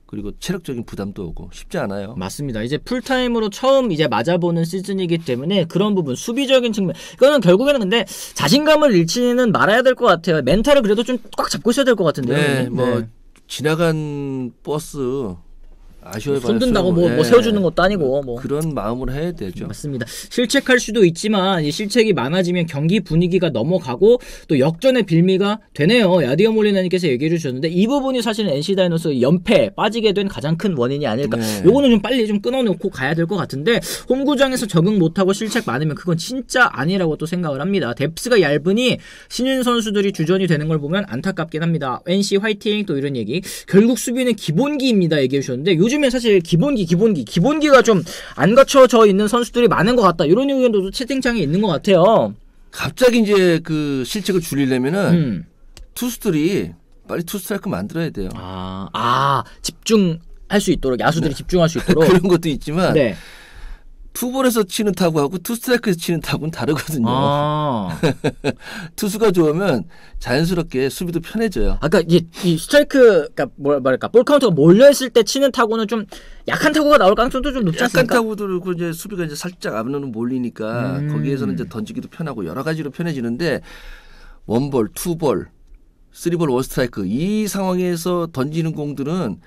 Speaker 2: 그리고 체력적인 부담도 오고 쉽지 않아요.
Speaker 1: 맞습니다. 이제 풀타임으로 처음 이제 맞아보는 시즌이기 때문에 그런 부분 수비적인 측면 이거는 결국에는 근데 자신감을 잃지는 말아야 될 것 같아요. 멘탈을 그래도 좀 꽉 잡고 있어야 될 것 같은데요.
Speaker 2: 네, 뭐 지나간 버스 아쉬워해봐요.
Speaker 1: 손든다고 뭐 세워주는 것도 아니고 뭐
Speaker 2: 그런 마음으로 해야 되죠.
Speaker 1: 맞습니다. 실책할 수도 있지만 이 실책이 많아지면 경기 분위기가 넘어가고 또 역전의 빌미가 되네요. 야디어 몰리나님께서 얘기해 주셨는데 이 부분이 사실은 NC 다이노스 연패 빠지게 된 가장 큰 원인이 아닐까.
Speaker 2: 네.
Speaker 1: 요거는 좀 빨리 좀 끊어놓고 가야 될 것 같은데 홈구장에서 적응 못하고 실책 많으면 그건 진짜 아니라고 또 생각을 합니다. 뎁스가 얇으니 신인 선수들이 주전이 되는 걸 보면 안타깝긴 합니다. NC 화이팅 또 이런 얘기. 결국 수비는 기본기입니다. 얘기해 주셨는데 요즘에 사실 기본기가 좀 안 갖춰져 있는 선수들이 많은 것 같다. 이런 의견도 채팅창에 있는 것 같아요.
Speaker 2: 갑자기 이제 그 실책을 줄이려면은 투수들이 빨리 투 스트라이크 만들어야 돼요.
Speaker 1: 집중할 수 있도록 야수들이 집중할 수 있도록
Speaker 2: 그런 것도 있지만
Speaker 1: 네.
Speaker 2: 투볼에서 치는 타구하고 투 스트라이크에서 치는 타구는 다르거든요. 투수가 좋으면 자연스럽게 수비도 편해져요.
Speaker 1: 아까 이 스트라이크 그러니까 뭐랄까 볼 카운트가 몰려 있을 때 치는 타구는 좀 약한 타구가 나올 가능성도 좀 높지
Speaker 2: 약한
Speaker 1: 않습니까?
Speaker 2: 타구도 그렇고 이제 수비가 이제 살짝 앞으로 몰리니까 거기에서는 이제 던지기도 편하고 여러 가지로 편해지는데 원볼, 투볼, 쓰리볼, 원스트라이크 이 상황에서 던지는 공들은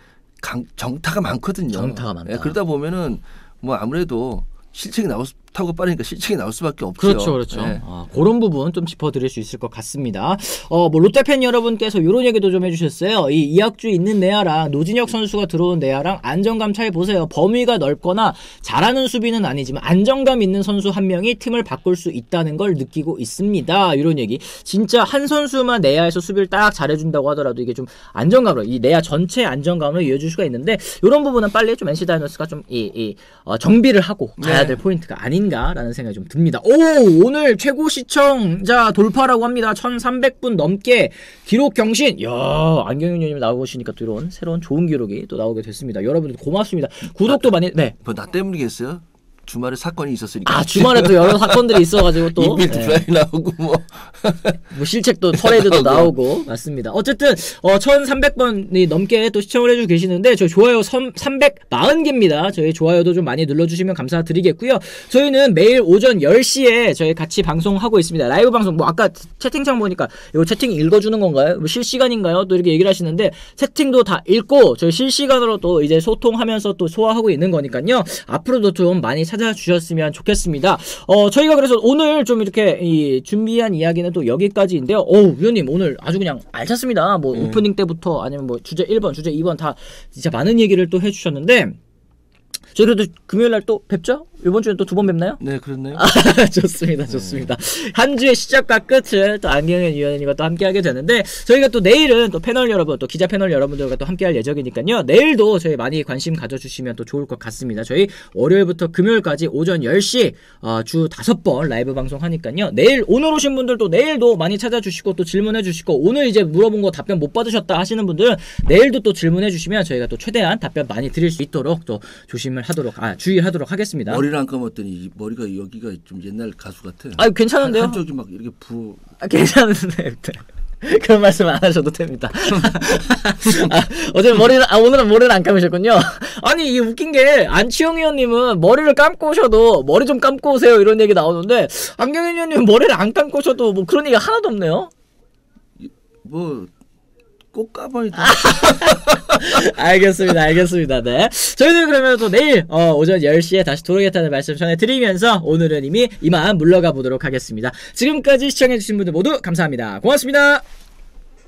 Speaker 2: 정타가 많거든요.
Speaker 1: 정타가 많다.
Speaker 2: 그러다 보면은 뭐 아무래도 실책이 타구가 빠르니까 실책이 나올 수밖에 없죠.
Speaker 1: 그렇죠.
Speaker 2: 네.
Speaker 1: 그런 부분 좀 짚어드릴 수 있을 것 같습니다. 뭐 롯데팬 여러분께서 이런 얘기도 좀 해주셨어요. 이 이학주 있는 내야랑 노진혁 선수가 들어온 내야랑 안정감 차이 보세요. 범위가 넓거나 잘하는 수비는 아니지만 안정감 있는 선수 한 명이 팀을 바꿀 수 있다는 걸 느끼고 있습니다. 이런 얘기. 진짜 한 선수만 내야에서 수비를 딱 잘해준다고 하더라도 이게 좀 안정감으로 이 내야 전체 안정감으로 이어줄 수가 있는데 이런 부분은 빨리 좀 NC 다이노스가 좀 정비를 하고 가야 될 포인트가 아닌가라는 생각이 좀 듭니다. 오늘 최고 시청자 돌파라고 합니다. 1300분 넘게 기록 경신. 이야, 안경윤 의원님 나오시니까 또 이런 새로운 좋은 기록이 또 나오게 됐습니다. 여러분들 고맙습니다. 구독도 많이. 네.
Speaker 2: 뭐 나 때문이겠어요? 주말에 사건이 있었으니까.
Speaker 1: 아, 주말에 또 여러 사건들이 있어가지고 또
Speaker 2: 이빌 드라이 나오고 뭐
Speaker 1: 실책도 터레이드도 나오고 맞습니다. 어쨌든 1300번이 넘게 또 시청을 해주고 계시는데 저희 좋아요 340개입니다. 저희 좋아요도 좀 많이 눌러주시면 감사드리겠고요. 저희는 매일 오전 10시에 저희 같이 방송하고 있습니다. 라이브 방송 뭐 아까 채팅창 보니까 이거 채팅 읽어주는 건가요? 뭐 실시간인가요? 또 이렇게 얘기를 하시는데 채팅도 다 읽고 저희 실시간으로 또 이제 소통하면서 또 소화하고 있는 거니까요. 앞으로도 좀 많이 찾아주셨으면 좋겠습니다. 저희가 그래서 오늘 좀 이렇게 준비한 이야기는 또 여기까지인데요. 위원님 오늘 아주 그냥 알찼습니다. 뭐 오프닝 때부터 아니면 뭐 주제 1번, 주제 2번 다 진짜 많은 얘기를 또 해주셨는데 저희 그래도 금요일날 또 뵙죠? 이번 주엔 또 2번 뵙나요?
Speaker 2: 네, 그렇네요.
Speaker 1: 좋습니다, 좋습니다. 한 주의 시작과 끝을 또 안경현 위원님과 또 함께하게 되는데 저희가 또 내일은 또 패널 여러분, 또 기자 패널 여러분들과 또 함께할 예정이니까요. 내일도 저희 많이 관심 가져주시면 또 좋을 것 같습니다. 저희 월요일부터 금요일까지 오전 10시 주 5번 라이브 방송하니까요. 오늘 오신 분들도 내일도 많이 찾아주시고 또 질문해주시고 오늘 이제 물어본 거 답변 못 받으셨다 하시는 분들은 내일도 또 질문해주시면 저희가 또 최대한 답변 많이 드릴 수 있도록 또 주의하도록 하겠습니다.
Speaker 2: 머리를 안 감았더니 머리가 여기가 좀 옛날 가수 같아.
Speaker 1: 괜찮은데요?
Speaker 2: 한쪽이 막 이렇게
Speaker 1: 괜찮은데. 그런 말씀 안 하셔도 됩니다. 어제 오늘은 머리를 안 감으셨군요. 아니, 이게 웃긴 게, 안치홍 의원님은 머리를 감고 오셔도, 머리 좀 감고 오세요, 이런 얘기 나오는데, 안경현 의원님은 머리를 안 감고 오셔도 뭐 그런 얘기가 하나도 없네요?
Speaker 2: 꼭 까봐야 돼.
Speaker 1: 알겠습니다. 네. 저희는 그러면 또 내일 오전 10시에 다시 돌아오겠다는 말씀 전해드리면서 오늘은 이만 물러가 보도록 하겠습니다. 지금까지 시청해주신 분들 모두 감사합니다. 고맙습니다.